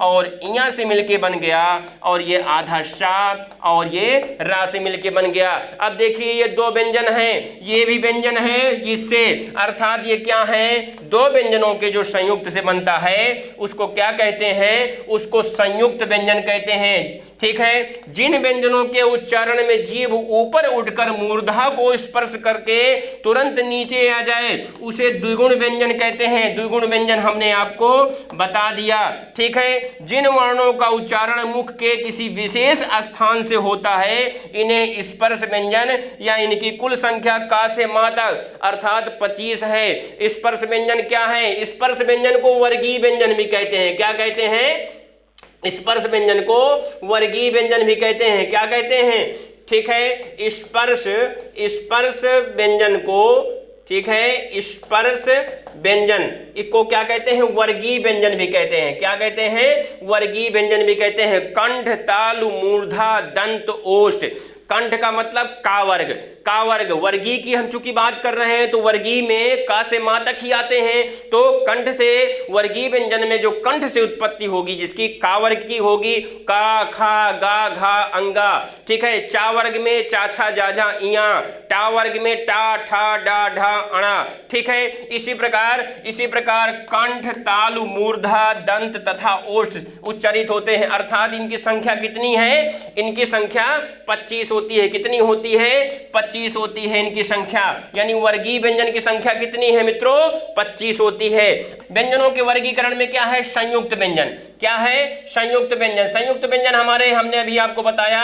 और इया से मिलके बन गया, और ये आधा शा और ये रा से मिलके बन गया। अब देखिए ये दो व्यंजन हैं, ये भी व्यंजन है इससे, अर्थात ये क्या है, दो व्यंजनों के जो संयुक्त से बनता है उसको क्या कहते हैं, उसको संयुक्त व्यंजन कहते हैं। ठीक है, जिन व्यंजनों के उच्चारण में जीभ ऊपर उठकर मूर्धा को स्पर्श करके तुरंत नीचे आ जाए उसे द्विगुण व्यंजन कहते हैं। द्विगुण व्यंजन हमने आपको बता दिया। ठीक है, जिन वर्णों का उच्चारण मुख के किसी विशेष स्थान से होता है इन्हें स्पर्श व्यंजन, या इनकी कुल संख्या का से मा तक अर्थात 25 है। स्पर्श व्यंजन क्या है, स्पर्श व्यंजन को वर्गीय व्यंजन भी कहते हैं। क्या कहते हैं, स्पर्श व्यंजन को वर्गीय व्यंजन भी कहते हैं। क्या कहते हैं, ठीक है, स्पर्श व्यंजन को, ठीक है, स्पर्श व्यंजन इसको क्या कहते हैं, वर्गीय व्यंजन भी कहते हैं। क्या कहते हैं, वर्गीय व्यंजन भी कहते हैं। कंठ, तालु, मूर्धा, दंत, ओष्ठ। कंठ का मतलब का वर्ग, का वर्ग, वर्गीय की हम चूंकि बात कर रहे हैं तो वर्गीय में का से मा तक ही आते हैं, तो कंठ से वर्गीय व्यंजन में जो कंठ से उत्पत्ति होगी जिसकी का वर्ग की होगी, का, खा, गा, घा, अंगा। ठीक है, चा वर्ग में चा, छा, जा, झा, इया। टा वर्ग में टा, ठा, डा, ढा, अणा। ठीक है, इसी प्रकार कंठ, तालु, मूर्धा, दंत तथा ओष्ठ उच्चारित होते हैं। अर्थात इनकी संख्या कितनी है, इनकी संख्या 25 होती है। कितनी होती है, 25 होती है इनकी संख्या। यानी वर्गीय व्यंजन की संख्या कितनी है मित्रों, 25 होती है। व्यंजनों के वर्गीकरण में क्या है, संयुक्त व्यंजन। क्या है, संयुक्त व्यंजन। संयुक्त व्यंजन हमने अभी आपको बताया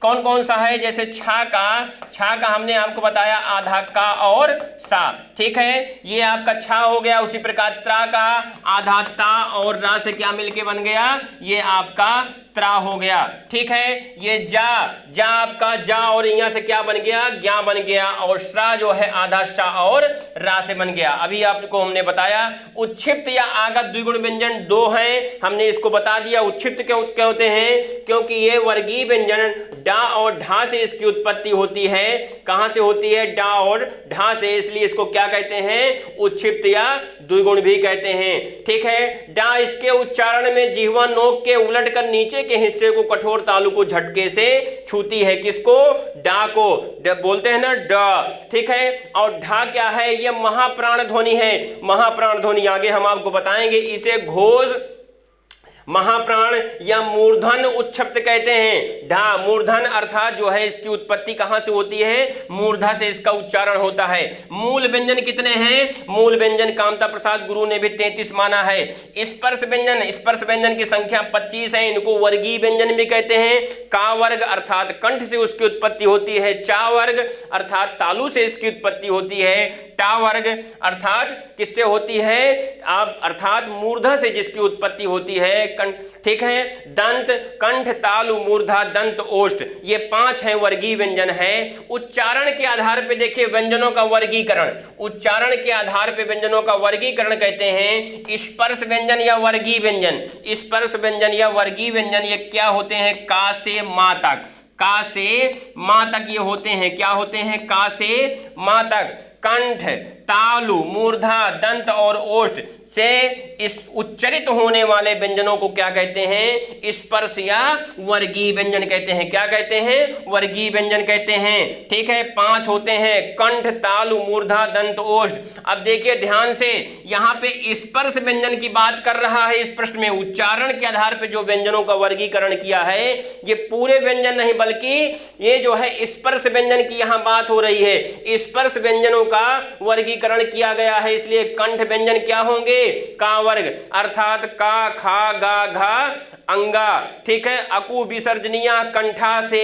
कौन कौन सा है, जैसे छा का हमने आपको बताया आधा का और सा। ठीक है, ये आपका छा हो गया। उसी प्रकार त्रा का आधा ता और रा से क्या मिलके बन गया, ये आपका त्रा हो गया। ठीक है, ये जा आपका जा और यहाँ से क्या बन गया, ज्ञा बन गया, और श्रा जो है आधा शा और रा से बन गया। अभी आपको हमने बताया उच्छिप्त या आगत द्विगुण व्यंजन दो हैं, हमने इसको बता दिया। उच्छिप्त क्यों होते हैं, क्योंकि ये वर्गीय व्यंजन डा और ढा से इसकी उत्पत्ति होती है। कहां से होती है, डा और ढा से, इसलिए इसको क्या कहते हैं, उच्छिप्त या द्विगुण भी कहते हैं। ठीक है, डा इसके उच्चारण में जिह्वा नोक के उलट कर नीचे के हिस्से को कठोर तालु को झटके से छूती है। किसको, डा को बोलते हैं ना ड। ठीक है, और ढा क्या है, ये महाप्राण ध्वनि है। महाप्राण ध्वनि आगे हम आपको बताएंगे। इसे घोष, महाप्राण या मूर्धन उच्छब्द कहते हैं। ढा मूर्धन अर्थात जो है इसकी उत्पत्ति कहां से होती है, मूर्धा से इसका उच्चारण होता है। मूल व्यंजन कितने हैं, मूल व्यंजन कामता प्रसाद गुरु ने भी 33 माना है। स्पर्श व्यंजन की संख्या 25 है। इनको वर्गीय व्यंजन भी कहते हैं। का वर्ग अर्थात कंठ से उसकी उत्पत्ति होती है। चा वर्ग अर्थात तालु से इसकी उत्पत्ति होती है। टा वर्ग अर्थात किससे होती है, अर्थात मूर्धा से जिसकी उत्पत्ति होती है। ठीक है, दंत, कंठ, तालु, मूर्धा, दंत, ओष्ठ, ये 5 हैं वर्गीय व्यंजन है। उच्चारण के आधार पे देखिए व्यंजनों का वर्गीकरण, उच्चारण के आधार पे व्यंजनों का वर्गीकरण कहते हैं स्पर्श व्यंजन या वर्गीय व्यंजन। स्पर्श व्यंजन या वर्गीय व्यंजन ये क्या होते हैं, का से मा तक, का से मा तक ये होते हैं। क्या होते हैं, का से मा तक। कंठ, तालु, मूर्धा, दंत और ओष्ठ से इस उच्चरित होने वाले व्यंजनों को क्या कहते हैं, स्पर्श या वर्गीय व्यंजन कहते हैं। क्या कहते हैं, वर्गीय व्यंजन कहते हैं। ठीक है, 5 होते हैं, कंठ, तालु, मूर्धा, दंत, ओष्ठ। अब देखिए ध्यान से, यहाँ पे स्पर्श व्यंजन की बात कर रहा है इस प्रश्न में। उच्चारण के आधार पे जो व्यंजनों का वर्गीकरण किया है, ये पूरे व्यंजन नहीं बल्कि ये जो है स्पर्श व्यंजन की यहाँ बात हो रही है। स्पर्श व्यंजनों का वर्गीकरण वर्गीकरण किया गया है, इसलिए कंठ व्यंजन क्या होंगे, का वर्ग, अर्थात का, खा, गा, घा, अंगा। ठीक है, अकु विसर्जनीय कंठा से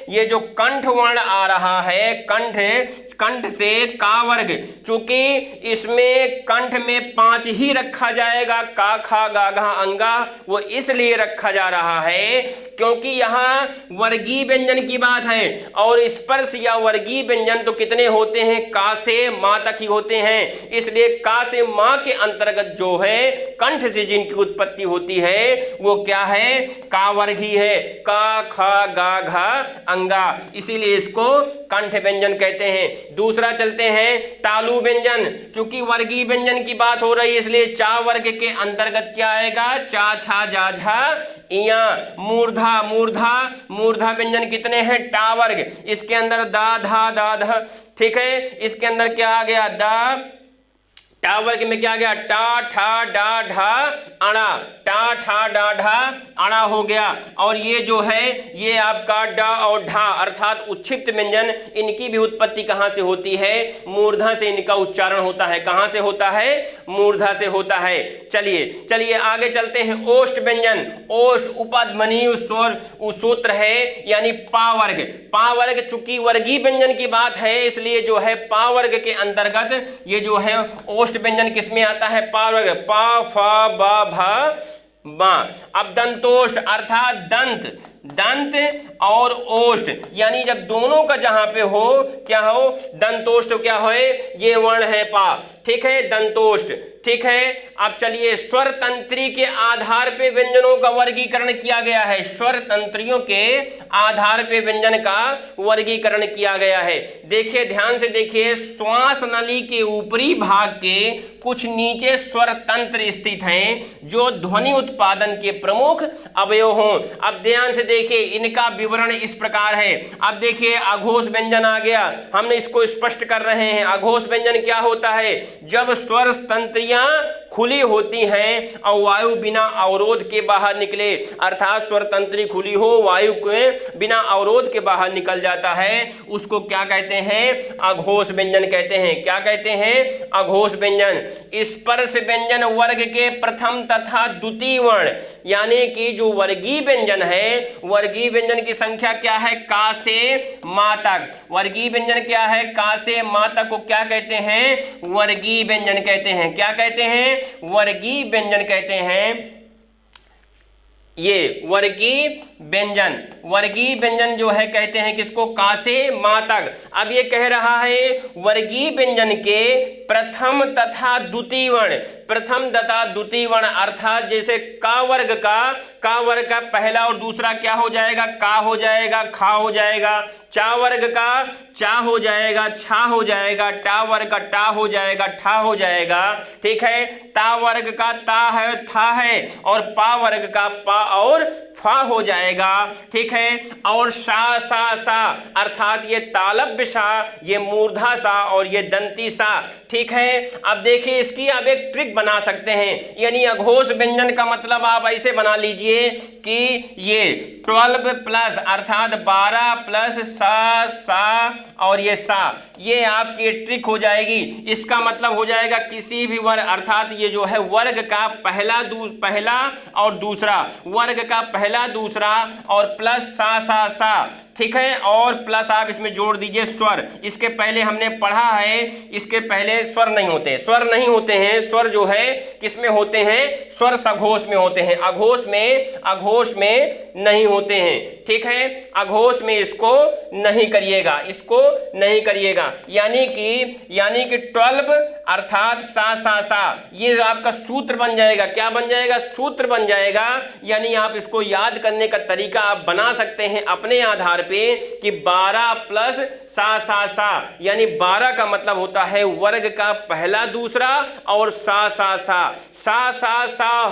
ये जो कंठ वर्ण आ रहा है, कंठ से का वर्ग, चूंकि इसमें कंठ में 5 ही रखा जाएगा, का, खा, गा, घा, अंगा, वो इसलिए रखा जा रहा है क्योंकि यहाँ वर्गीय व्यंजन की बात है, और स्पर्श या वर्गीय व्यंजन तो कितने होते हैं, का से मां तक ही होते हैं, इसलिए का से मां के अंतर्गत जो है कंठ से जिनकी उत्पत्ति होती है वो क्या है, का वर्ग ही है, का, खा, गा, घा, अंगा, इसीलिए इसको कंठ व्यंजन कहते हैं। दूसरा चलते हैं तालु व्यंजन, चूंकि वर्गीय व्यंजन की बात हो रही है इसलिए चा वर्ग के अंतर्गत क्या आएगा, चा, छा, जा, झा, इया, मूर्धा, मूर्धा व्यंजन कितने हैं, टा वर्ग, इसके अंदर दा, धा, दा, धा, ठीक है, इसके अंदर क्या आ गया, दा, टा वर्ग में क्या आ गया, टा, ठा, डा, ढा, अणा, टा, ठा, डा, ढा, अणा हो गया। और ये जो है ये आपका डा और ढा अर्थात उच्छिष्ट व्यंजन, इनकी भी उत्पत्ति कहाँ से होती है, मूर्धा से इनका उच्चारण होता है। कहाँ से होता है, मूर्धा से होता है। चलिए आगे चलते हैं। ओष्ठ व्यंजन, ओष्ठ उपध्वनि सूत्र है यानी पा वर्ग, चूंकि वर्गीय व्यंजन की बात है इसलिए जो है पा वर्ग के अंतर्गत ये जो है ओष्ठ व्यंजन किसमें आता है, पा वर्ग, पा, फा, बा, भा, बा। अब दंतोष्ठ अर्थात दंत और ओष्ठ, यानी जब दोनों का जहां पे हो क्या हो, दंतोष्ठ क्या हो, ये वर्ण है पा, ठीक है, दंतोष्ठ, ठीक है। अब चलिए स्वर तंत्री के आधार पे व्यंजनों का वर्गीकरण किया गया है, स्वर तंत्रियों के आधार पे व्यंजन का वर्गीकरण किया गया है। देखिए ध्यान से देखिए, श्वास नली के ऊपरी भाग के कुछ नीचे स्वर तंत्र स्थित हैं जो ध्वनि उत्पादन के प्रमुख अवयव हों। अब ध्यान से देखिए इनका विवरण इस प्रकार है। अब देखिए अघोष व्यंजन आ गया, हमने इसको स्पष्ट कर रहे हैं। अघोष व्यंजन क्या होता है, जब स्वर तंत्रियां खुली होती हैं और वायु बिना अवरोध के बाहर निकले, अर्थात स्वर तंत्री खुली हो, वायु के बिना अवरोध के बाहर निकल जाता है, उसको क्या कहते हैं, अघोष व्यंजन कहते हैं। क्या कहते हैं, अघोष व्यंजन। स्पर्श व्यंजन वर्ग के प्रथम तथा द्वितीय वर्ण, यानी कि जो वर्गीय व्यंजन है, वर्गीय व्यंजन की संख्या क्या है, का से मा तक। वर्गीय व्यंजन क्या है, का से मा तक को क्या कहते हैं, वर्गीय व्यंजन कहते हैं। क्या कहते हैं, वर्गीय व्यंजन कहते हैं। ये वर्गीय व्यंजन जो है कहते हैं किसको, का से मा तक। अब ये कह रहा है वर्गीय व्यंजन के प्रथम तथा द्वितीय वर्ण, प्रथम तथा द्वितीय वर्ण अर्थात जैसे का वर्ग का पहला और दूसरा क्या हो जाएगा, का हो जाएगा, खा हो जाएगा, चा वर्ग का चा हो जाएगा, छा हो जाएगा, टा वर्ग का टा हो जाएगा, ठा हो जाएगा, ठीक है। ता वर्ग का ता है, था है, और पा वर्ग का पा और फा हो जाएगा, ठीक है। और सा सा सा अर्थात ये तालव्य सा, ये मूर्धा सा और ये दंती सा, ठीक है। अब देखिए इसकी आप एक ट्रिक बना सकते हैं, यानी अघोष व्यंजन का मतलब आप ऐसे बना लीजिए कि ये 12 प्लस अर्थात 12 प्लस सा और ये सा, ये आपकी ट्रिक हो जाएगी। इसका मतलब हो जाएगा किसी भी वर्ग अर्थात ये जो है वर्ग का पहला और दूसरा, वर्ग का पहला दूसरा और प्लस सा, ठीक है, और प्लस आप इसमें जोड़ दीजिए स्वर। इसके पहले हमने पढ़ा है, इसके पहले स्वर नहीं होते हैं। स्वर जो है किसमें होते हैं, स्वर सघोष में होते हैं, अघोष में नहीं होते हैं, ठीक है। अघोष में इसको नहीं करिएगा, यानी कि 12 अर्थात सा, ये आपका सूत्र बन जाएगा। क्या बन जाएगा, सूत्र बन जाएगा। यानी आप इसको याद करने का तरीका आप बना सकते हैं अपने आधार पे कि 12 प्लस सा, यानी 12 का मतलब होता है वर्ग का पहला दूसरा और सा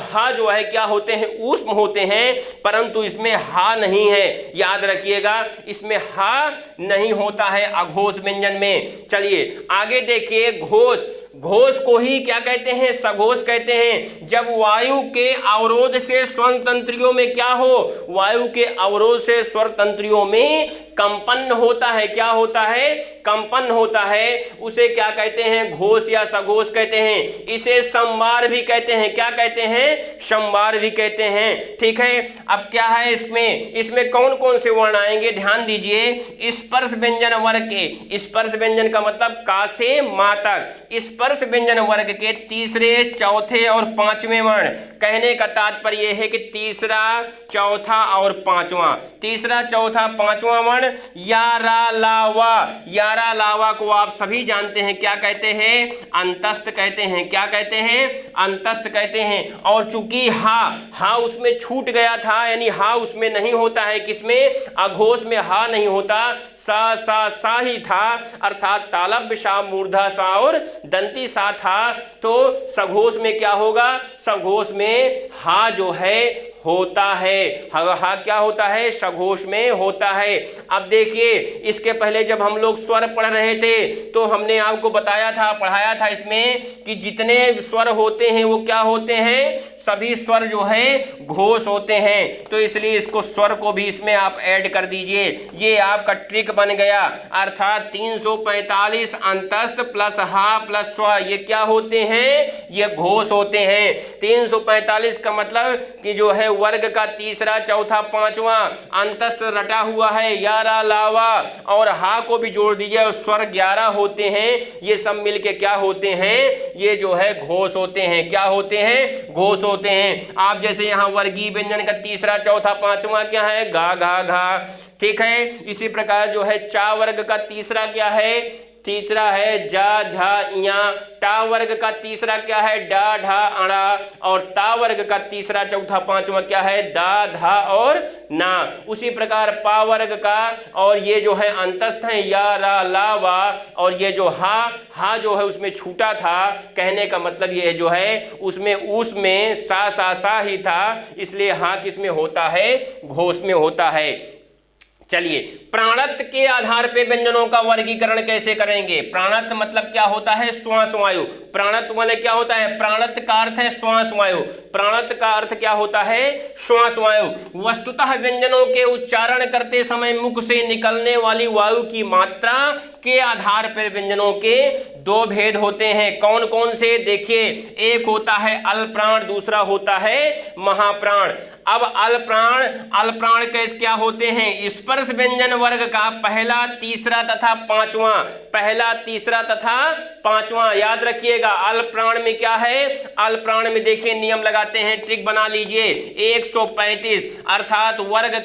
हा जो है क्या होते हैं, ऊष्म होते हैं, परंतु इसमें हा नहीं है, याद रखिएगा इसमें हा नहीं होता है अघोष व्यंजन में। चलिए आगे देखिए, घोष को ही क्या कहते हैं, सघोष कहते हैं। जब वायु के अवरोध से स्वर तंत्रियों में क्या हो, वायु के अवरोध से स्वर तंत्रियों में कंपन होता है, क्या होता है, कंपन होता है, उसे क्या कहते हैं, घोष या सघोष कहते हैं। इसे संवार भी कहते हैं, क्या कहते हैं, संवार भी कहते हैं। ठीक है, अब क्या है इसमें कौन कौन से वर्ण आएंगे, ध्यान दीजिए। स्पर्श व्यंजन वर्ग के, स्पर्श व्यंजन का मतलब का से मा तक, स्पर्श व्यंजन वर्ग के तीसरे, चौथे और पांचवें वर्ण। कहने का तात्पर्य यह है कि तीसरा, चौथा और पांचवा, तीसरा, चौथा, पांचवा वर्ण यारा लावा, यारा लावा को आप सभी जानते हैं, क्या कहते हैं, अंतस्थ कहते हैं, क्या कहते हैं, अंतस्थ कहते हैं। और चूंकि हा उसमें छूट गया था, यानी हा उसमें नहीं होता है, किसमें, अघोष में हा नहीं होता, सा ही था, अर्थात तालव्य सा, मूर्धा सा और दंती सा था। तो सघोष में क्या होगा, सघोष में हा जो है होता है, हा क्या होता है, सघोष में होता है। अब देखिए, इसके पहले जब हम लोग स्वर पढ़ रहे थे तो हमने आपको बताया था, पढ़ाया था इसमें कि जितने स्वर होते हैं वो क्या होते हैं, सभी स्वर जो है घोष होते हैं। तो इसलिए इसको स्वर को भी इसमें आप ऐड कर दीजिए, ये आपका ट्रिक बन गया। अर्थात 345 अंतस्थ प्लस हा प्लस स्वर, ये क्या होते हैं, ये घोष होते हैं। 345 का मतलब कि जो है वर्ग का तीसरा, चौथा, पांचवा, अंतस्थ रटा हुआ है, यारा लावा, और हा को भी जोड़ दीजिए और स्वर 11 होते हैं। ये सब मिलके क्या होते हैं, ये जो है घोष होते हैं, क्या होते हैं, घोष होते हैं। आप जैसे यहाँ वर्गीय व्यंजन का तीसरा, चौथा, पांचवा क्या है, गा घा घा, ठीक है। इसी प्रकार जो है चा वर्ग का तीसरा क्या है, तीसरा है जा झा इया, टा वर्ग का तीसरा क्या है, डा ढा अड़ा, और ता वर्ग का तीसरा, चौथा, पांचवा क्या है, दा धा और ना। उसी प्रकार पा वर्ग का, और ये जो है अंतस्थ है या रा ला वा, और ये जो हा जो है उसमें छूटा था, कहने का मतलब ये जो है उसमें सा ही था, इसलिए हा किस में होता है, घोष में होता है। चलिए, प्राणत्व के आधार पे व्यंजनों का वर्गीकरण कैसे करेंगे। प्राणत्व मतलब क्या होता है, श्वास वायु। प्राणत्व वाले क्या होता है, प्राणत्व का अर्थ है श्वास वायु, प्राणत्व का अर्थ क्या होता है, श्वास वायु। वस्तुतः व्यंजनों के उच्चारण करते समय मुख से निकलने वाली वायु की मात्रा के आधार पर व्यंजनों के दो भेद होते हैं। कौन कौन से, देखिए, एक होता है अल्पप्राण, दूसरा होता है महाप्राण। अब अल्पप्राण कैसे क्या होते हैं, स्पर्श व्यंजन वर्ग का पहला, तीसरा तथा पांचवा, पहला, तीसरा तथा पांचवा, याद रखिएगा। अल्पप्राण में क्या है, अल्पप्राण में देखिए नियम लगाते हैं, ट्रिक बना लीजिए। 135 अर्थात वर्ग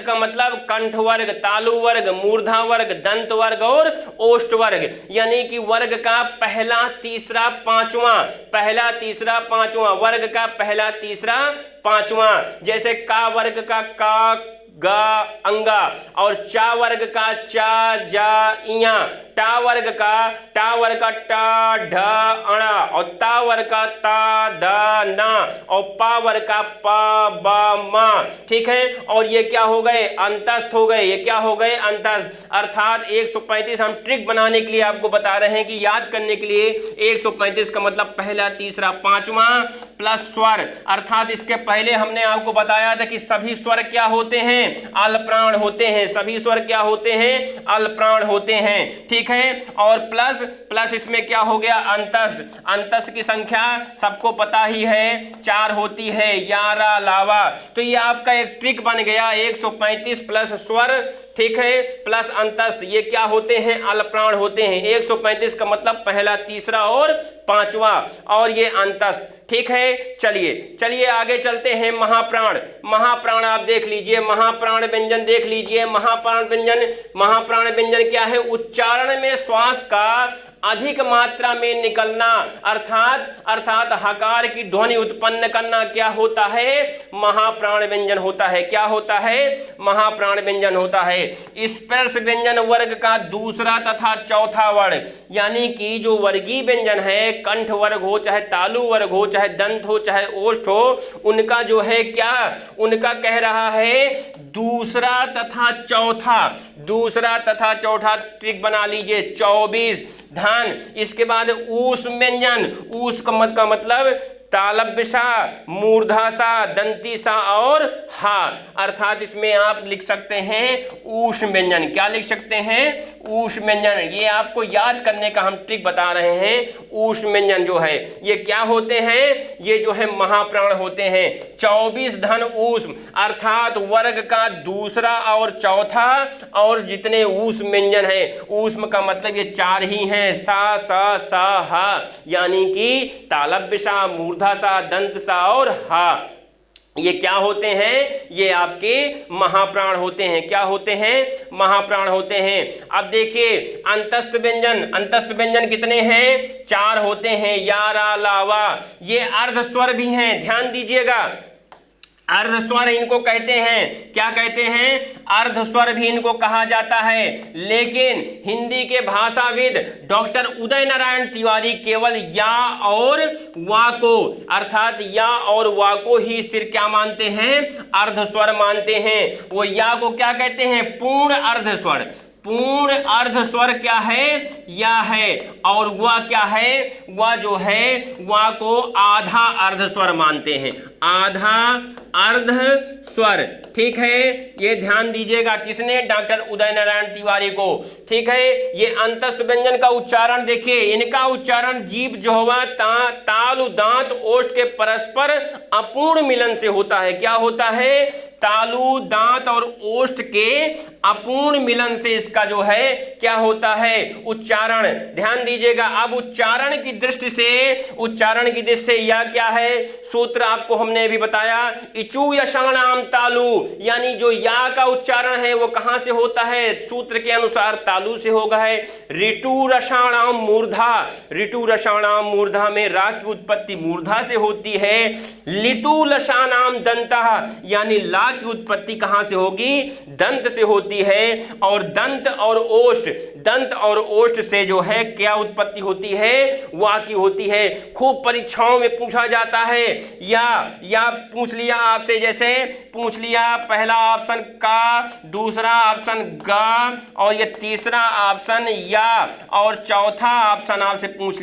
का मतलब कंठ वर्ग, तालु वर्ग, मूर्धा वर्ग, दंत वर्ग और ओष्ठ वर्ग, यानी कि वर्ग का पहला, तीसरा, पांचवा, पहला, तीसरा, पांचवा, वर्ग का पहला, तीसरा, पांचवा। जैसे का वर्ग का का, गा, अंगा, और चा वर्ग का चा, जा, इया, टा वर्ग का टा, ढा, अणा, और ता वर्ग का ता, दा, ना, और पा वर्ग का पा, बा, मा, ठीक है। और ये क्या हो गए, अंतस्थ हो गए, ये क्या हो गए, अंतस्थ। अर्थात 135 हम ट्रिक बनाने के लिए आपको बता रहे हैं कि याद करने के लिए 135 का मतलब पहला, तीसरा, पांचवा प्लस स्वर। अर्थात इसके पहले हमने आपको बताया था कि सभी स्वर क्या होते हैं, अल्पप्राण होते हैं, सभी स्वर क्या होते हैं, अल्पप्राण होते हैं, ठीक है। और प्लस इसमें क्या हो गया, अंतस्थ। अंतस्थ की संख्या सबको पता ही है, 4 होती है, यारा लावा। तो ये आपका एक ट्रिक बन गया, 135 प्लस स्वर, ठीक है, प्लस अंतस्थ, ये क्या होते हैं, अल्पप्राण होते हैं। 135 का मतलब पहला, तीसरा और पांचवा, और ये अंतस्थ, ठीक है। चलिए आगे चलते हैं। महाप्राण आप देख लीजिए, महाप्राण व्यंजन देख लीजिए। महाप्राण व्यंजन क्या है, उच्चारण में श्वास का अधिक मात्रा में निकलना, अर्थात हकार की ध्वनि उत्पन्न करना क्या होता है, महाप्राण व्यंजन होता है। क्या होता है, महाप्राण व्यंजन होता है। स्पर्श व्यंजन वर्ग का दूसरा तथा चौथा वर्ण, यानी कि जो वर्गीय व्यंजन है, कंठ वर्ग हो, चाहे तालु वर्ग हो, चाहे दंत हो, चाहे ओष्ठ हो, उनका जो है क्या, उनका कह रहा है दूसरा तथा चौथा ट्रिक बना लीजिए। 24 धान, इसके बाद ऊस व्यंजन, ऊस का मतलब तालव्य सा, मूर्धा सा, दंती सा और हा। अर्थात इसमें आप लिख सकते हैं ऊष्म व्यंजन। क्या लिख सकते हैं? ऊष्म व्यंजन। ये आपको याद करने का हम ट्रिक बता रहे हैं। ऊष्म व्यंजन जो है ये क्या होते हैं? ये जो है महाप्राण होते हैं। 24 धन ऊष्म अर्थात वर्ग का दूसरा और चौथा और जितने ऊष्म व्यंजन है, ऊष्म का मतलब ये 4 ही हैं, सा, सा, हा, यानी कि तालव्य सा, मूर्धा सा, दंत सा और हा। ये क्या होते हैं? ये आपके महाप्राण होते हैं। क्या होते हैं? महाप्राण होते हैं। अब देखिए अंतस्थ व्यंजन। अंतस्थ व्यंजन कितने हैं? 4 होते हैं। या, रा, ला, वा। ये अर्ध स्वर भी हैं, ध्यान दीजिएगा। अर्ध स्वर इनको कहते हैं। क्या कहते हैं? अर्ध स्वर भी इनको कहा जाता है। लेकिन हिंदी के भाषाविद डॉक्टर उदय नारायण तिवारी केवल या और वा को अर्थात या और वा को ही सिर्फ क्या मानते हैं? अर्ध स्वर मानते हैं। वो या को क्या कहते हैं? पूर्ण अर्ध स्वर। पूर्ण अर्ध स्वर क्या है? या है। और वह क्या है? वह जो है वह को आधा अर्ध स्वर मानते हैं। आधा अर्ध स्वर, ठीक है, ये ध्यान दीजिएगा। किसने? डॉक्टर उदय नारायण तिवारी को। ठीक है, ये अंतस्थ व्यंजन का उच्चारण देखिए। इनका उच्चारण जीभ, जोहवा, तालु, दांत, ओष्ठ के परस्पर अपूर्ण मिलन से होता है। क्या होता है? तालु, दांत और ओष्ठ के अपूर्ण मिलन से इसका जो है क्या होता है? उच्चारण। ध्यान दीजिएगा। अब उच्चारण की दृष्टि से यह क्या है? सूत्र आपको हमने अभी बताया, इचु यशाणाम तालु, यानी जो या का उच्चारण है वो कहां से होता है? सूत्र के अनुसार तालु से होगा है। ऋतु रसाणाम मूर्धा, ऋतु रसाणाम मूर्धा में रा की उत्पत्ति मूर्धा से होती है। लितु लसानाम दंता, यानी ला की उत्पत्ति कहां से होगी? दंत से होती है। और दंत और ओष्ठ, दंत और ओष्ठ से जो है क्या उत्पत्ति होती है? वा की होती है। खूब परीक्षाओं में पूछा जाता है। या पूछ लिया आपसे, जैसे पूछ लिया पहला ऑप्शन का, दूसरा ऑप्शन गा और ये तीसरा ऑप्शन या और चौथा ऑप्शन आपसे पूछ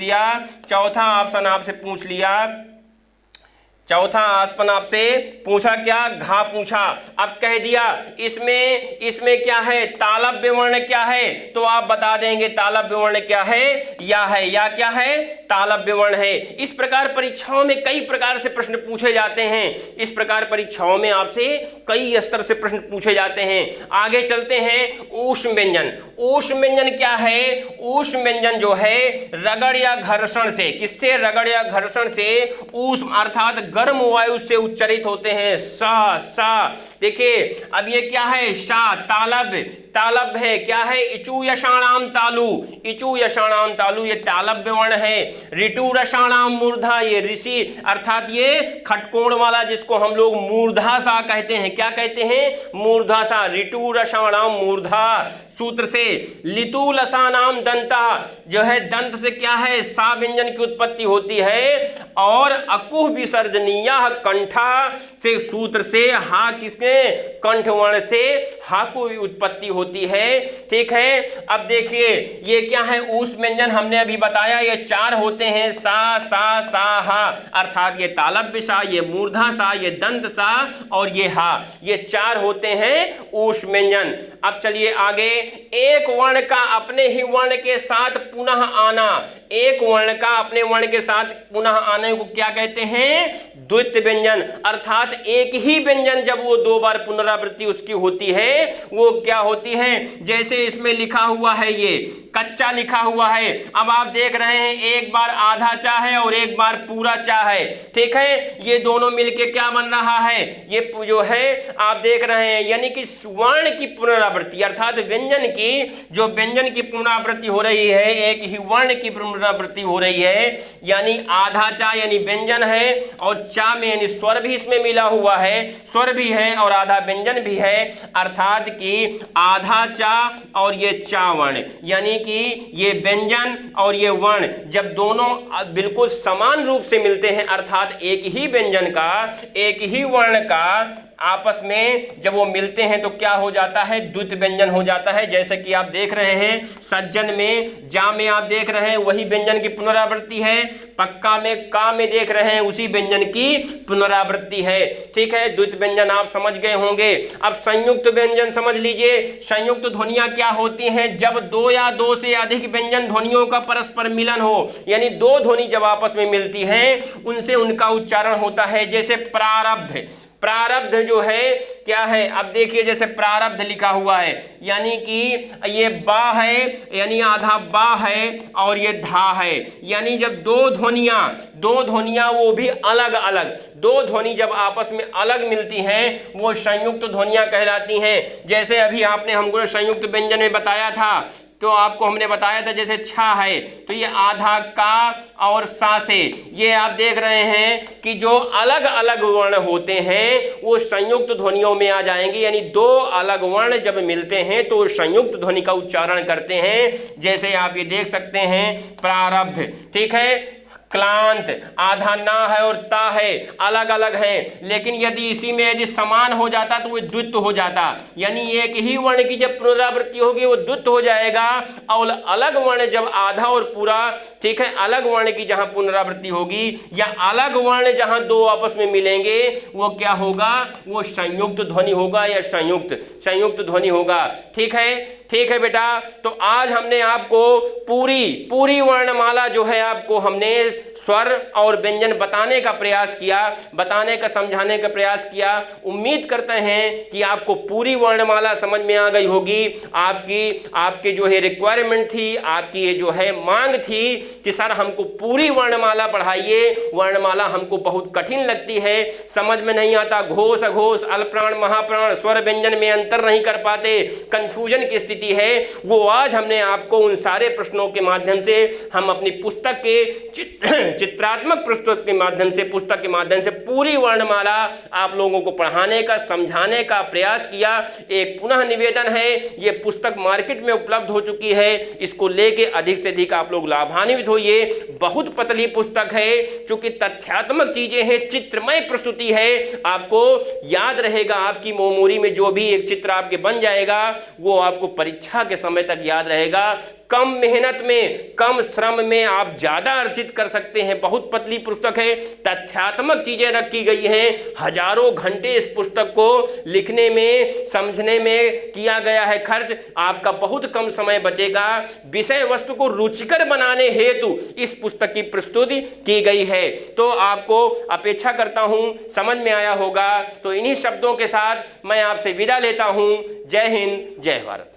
पूछा क्या? घा पूछा। अब कह दिया इसमें क्या है? तालव्य वर्ण क्या है? तो आप बता देंगे तालव्य वर्ण क्या है? या है। या क्या है? तालव्य वर्ण है। इस प्रकार परीक्षाओं में कई प्रकार से प्रश्न पूछे जाते हैं। इस प्रकार परीक्षाओं में आपसे कई स्तर से प्रश्न पूछे जाते हैं। आगे चलते हैं। ऊष्म व्यंजन। ऊष्म व्यंजन क्या है? ऊष्म व्यंजन जो है रगड़ या घर्षण से, किससे? रगड़ या घर्षण से ऊष्म अर्थात गर्म वायु से उच्चारित होते हैं। सा। देखिए अब ये क्या है? शा, तालव्य है। क्या है? इचु यशाणाम तालु, इचु यशाणाम तालु, ये तालव्य वर्ण है। ऋतु रसाणाम मूर्धा, ये ऋषि अर्थात ये खटकोण वाला जिसको हम लोग मूर्धा सा कहते हैं। क्या कहते हैं? मूर्धा सा। ऋतु रसाणाम मूर्धा सूत्र से। लितु लसानाम दंता, जो है दंत से क्या है? सा व्यंजन की उत्पत्ति होती है। और अकुह विसर्जनीय कंठा से सूत्र से हा किसके? कंठ वर्ण से हा को उत्पत्ति होती है। ठीक है, अब देखिए ये क्या है? ऊष्म व्यंजन हमने अभी बताया, ये 4 होते हैं। सा, सा, हा, अर्थात ये तालव्य सा, ये मूर्धा सा, ये दंत सा और ये हा, ये 4 होते हैं ऊष्म व्यंजन। अब चलिए आगे। एक वर्ण का अपने ही वर्ण के साथ पुनः आना, एक वर्ण का अपने वर्ण के साथ पुनः आने को क्या कहते हैं? द्वित्व व्यंजन। अर्थात एक ही व्यंजन जब वो 2 बार पुनरावृत्ति उसकी होती है वो क्या होती है? जैसे इसमें लिखा हुआ है, ये कच्चा लिखा हुआ है। अब आप देख रहे हैं एक बार आधा चा है और एक बार पूरा चा है। ठीक है, ये दोनों मिलके क्या बन रहा है? ये जो है आप देख रहे हैं, यानी कि वर्ण की पुनरावृत्ति अर्थात व्यंजन की, जो व्यंजन की पुनरावृत्ति हो रही है, एक ही वर्ण की पुनरावृत्ति हो रही है। यानी आधा चा यानी व्यंजन है और चा में यानी स्वर भी इसमें मिला हुआ है, स्वर भी है और आधा व्यंजन भी है। अर्थात कि आधा चा और ये चा वर्ण, यानी कि ये व्यंजन और ये वर्ण जब दोनों बिल्कुल समान रूप से मिलते हैं, अर्थात एक ही व्यंजन का, एक ही वर्ण का आपस में जब वो मिलते हैं तो क्या हो जाता है, द्वित्व व्यंजन हो जाता है। जैसे कि आप देख रहे हैं सज्जन में, जा में आप देख रहे हैं वही व्यंजन की पुनरावृत्ति है, पक्का में, का में देख रहे हैं उसी व्यंजन की पुनरावृत्ति है। ठीक है, द्वित्व व्यंजन आप समझ गए होंगे। अब संयुक्त व्यंजन समझ लीजिए। संयुक्त ध्वनियां क्या होती हैं, जब दो या दो से अधिक व्यंजन ध्वनियों का परस्पर मिलन हो, यानी दो ध्वनि जब आपस में मिलती हैं उनसे उनका उच्चारण होता है। जैसे प्रारब्ध, प्रारब्ध जो है क्या है, अब देखिए जैसे प्रारब्ध लिखा हुआ है, यानी कि ये बा है, यानी आधा बा है और ये धा है, यानी जब दो ध्वनियां वो भी अलग अलग, दो ध्वनि जब आपस में अलग मिलती हैं वो संयुक्त ध्वनियां कहलाती हैं। जैसे अभी आपने हमको संयुक्त व्यंजन में बताया था, तो आपको हमने बताया था जैसे छा है तो ये आधा का और सा से, ये आप देख रहे हैं कि जो अलग अलग वर्ण होते हैं वो संयुक्त ध्वनियों में आ जाएंगे, यानी दो अलग वर्ण जब मिलते हैं तो संयुक्त ध्वनि का उच्चारण करते हैं। जैसे आप ये देख सकते हैं प्रारब्ध, ठीक है, क्लांत, आधा ना है और ता है, अलग अलग हैं, लेकिन यदि इसी में यदि समान हो जाता तो वो द्वित्व हो जाता, यानी एक ही वर्ण की जब पुनरावृत्ति होगी वो द्वित्व हो जाएगा, और अलग वर्ण जब आधा और पूरा, ठीक है, अलग वर्ण की जहां पुनरावृत्ति होगी या अलग वर्ण जहां दो आपस में मिलेंगे वो क्या होगा, वो संयुक्त ध्वनि होगा या संयुक्त ध्वनि होगा। ठीक है बेटा, तो आज हमने आपको पूरी वर्णमाला जो है आपको हमने स्वर और व्यंजन बताने का प्रयास किया, बताने का, समझाने का प्रयास किया। उम्मीद करते हैं कि आपको पूरी वर्णमाला समझ में आ गई होगी। आपके जो है रिक्वायरमेंट थी, आपकी ये जो है मांग थी कि सर हमको पूरी वर्णमाला पढ़ाइए, वर्णमाला हमको बहुत कठिन लगती है, समझ में नहीं आता, घोष अघोष अल्पप्राण महाप्राण स्वर व्यंजन में अंतर नहीं कर पाते, कंफ्यूजन की स्थिति है। वो आज हमने आपको उन सारे प्रश्नों के माध्यम से, हम अपनी पुस्तक के चित्रात्मक प्रस्तुत के माध्यम से, पुस्तक के माध्यम से पूरी वर्णमाला आप लोगों को पढ़ाने का, समझाने का प्रयास किया। एक पुनः निवेदन है, ये पुस्तक मार्केट में उपलब्ध हो चुकी है, इसको लेके अधिक से अधिक आप लोग लाभान्वित होइए। बहुत पतली पुस्तक है, चूंकि तथ्यात्मक चीजें हैं, चित्रमय प्रस्तुति है, आपको याद रहेगा, आपकी मेमोरी में जो भी एक चित्र आपके बन जाएगा वो आपको परीक्षा के समय तक याद रहेगा। कम मेहनत में, कम श्रम में आप ज्यादा अर्जित कर सकते हैं। बहुत पतली पुस्तक है, तथ्यात्मक चीजें रखी गई हैं, हजारों घंटे इस पुस्तक को लिखने में, समझने में किया गया है खर्च, आपका बहुत कम समय बचेगा। विषय वस्तु को रुचिकर बनाने हेतु इस पुस्तक की प्रस्तुति की गई है। तो आपको अपेक्षा करता हूं समझ में आया होगा। तो इन्हीं शब्दों के साथ मैं आपसे विदा लेता हूं। जय हिंद, जय भारत।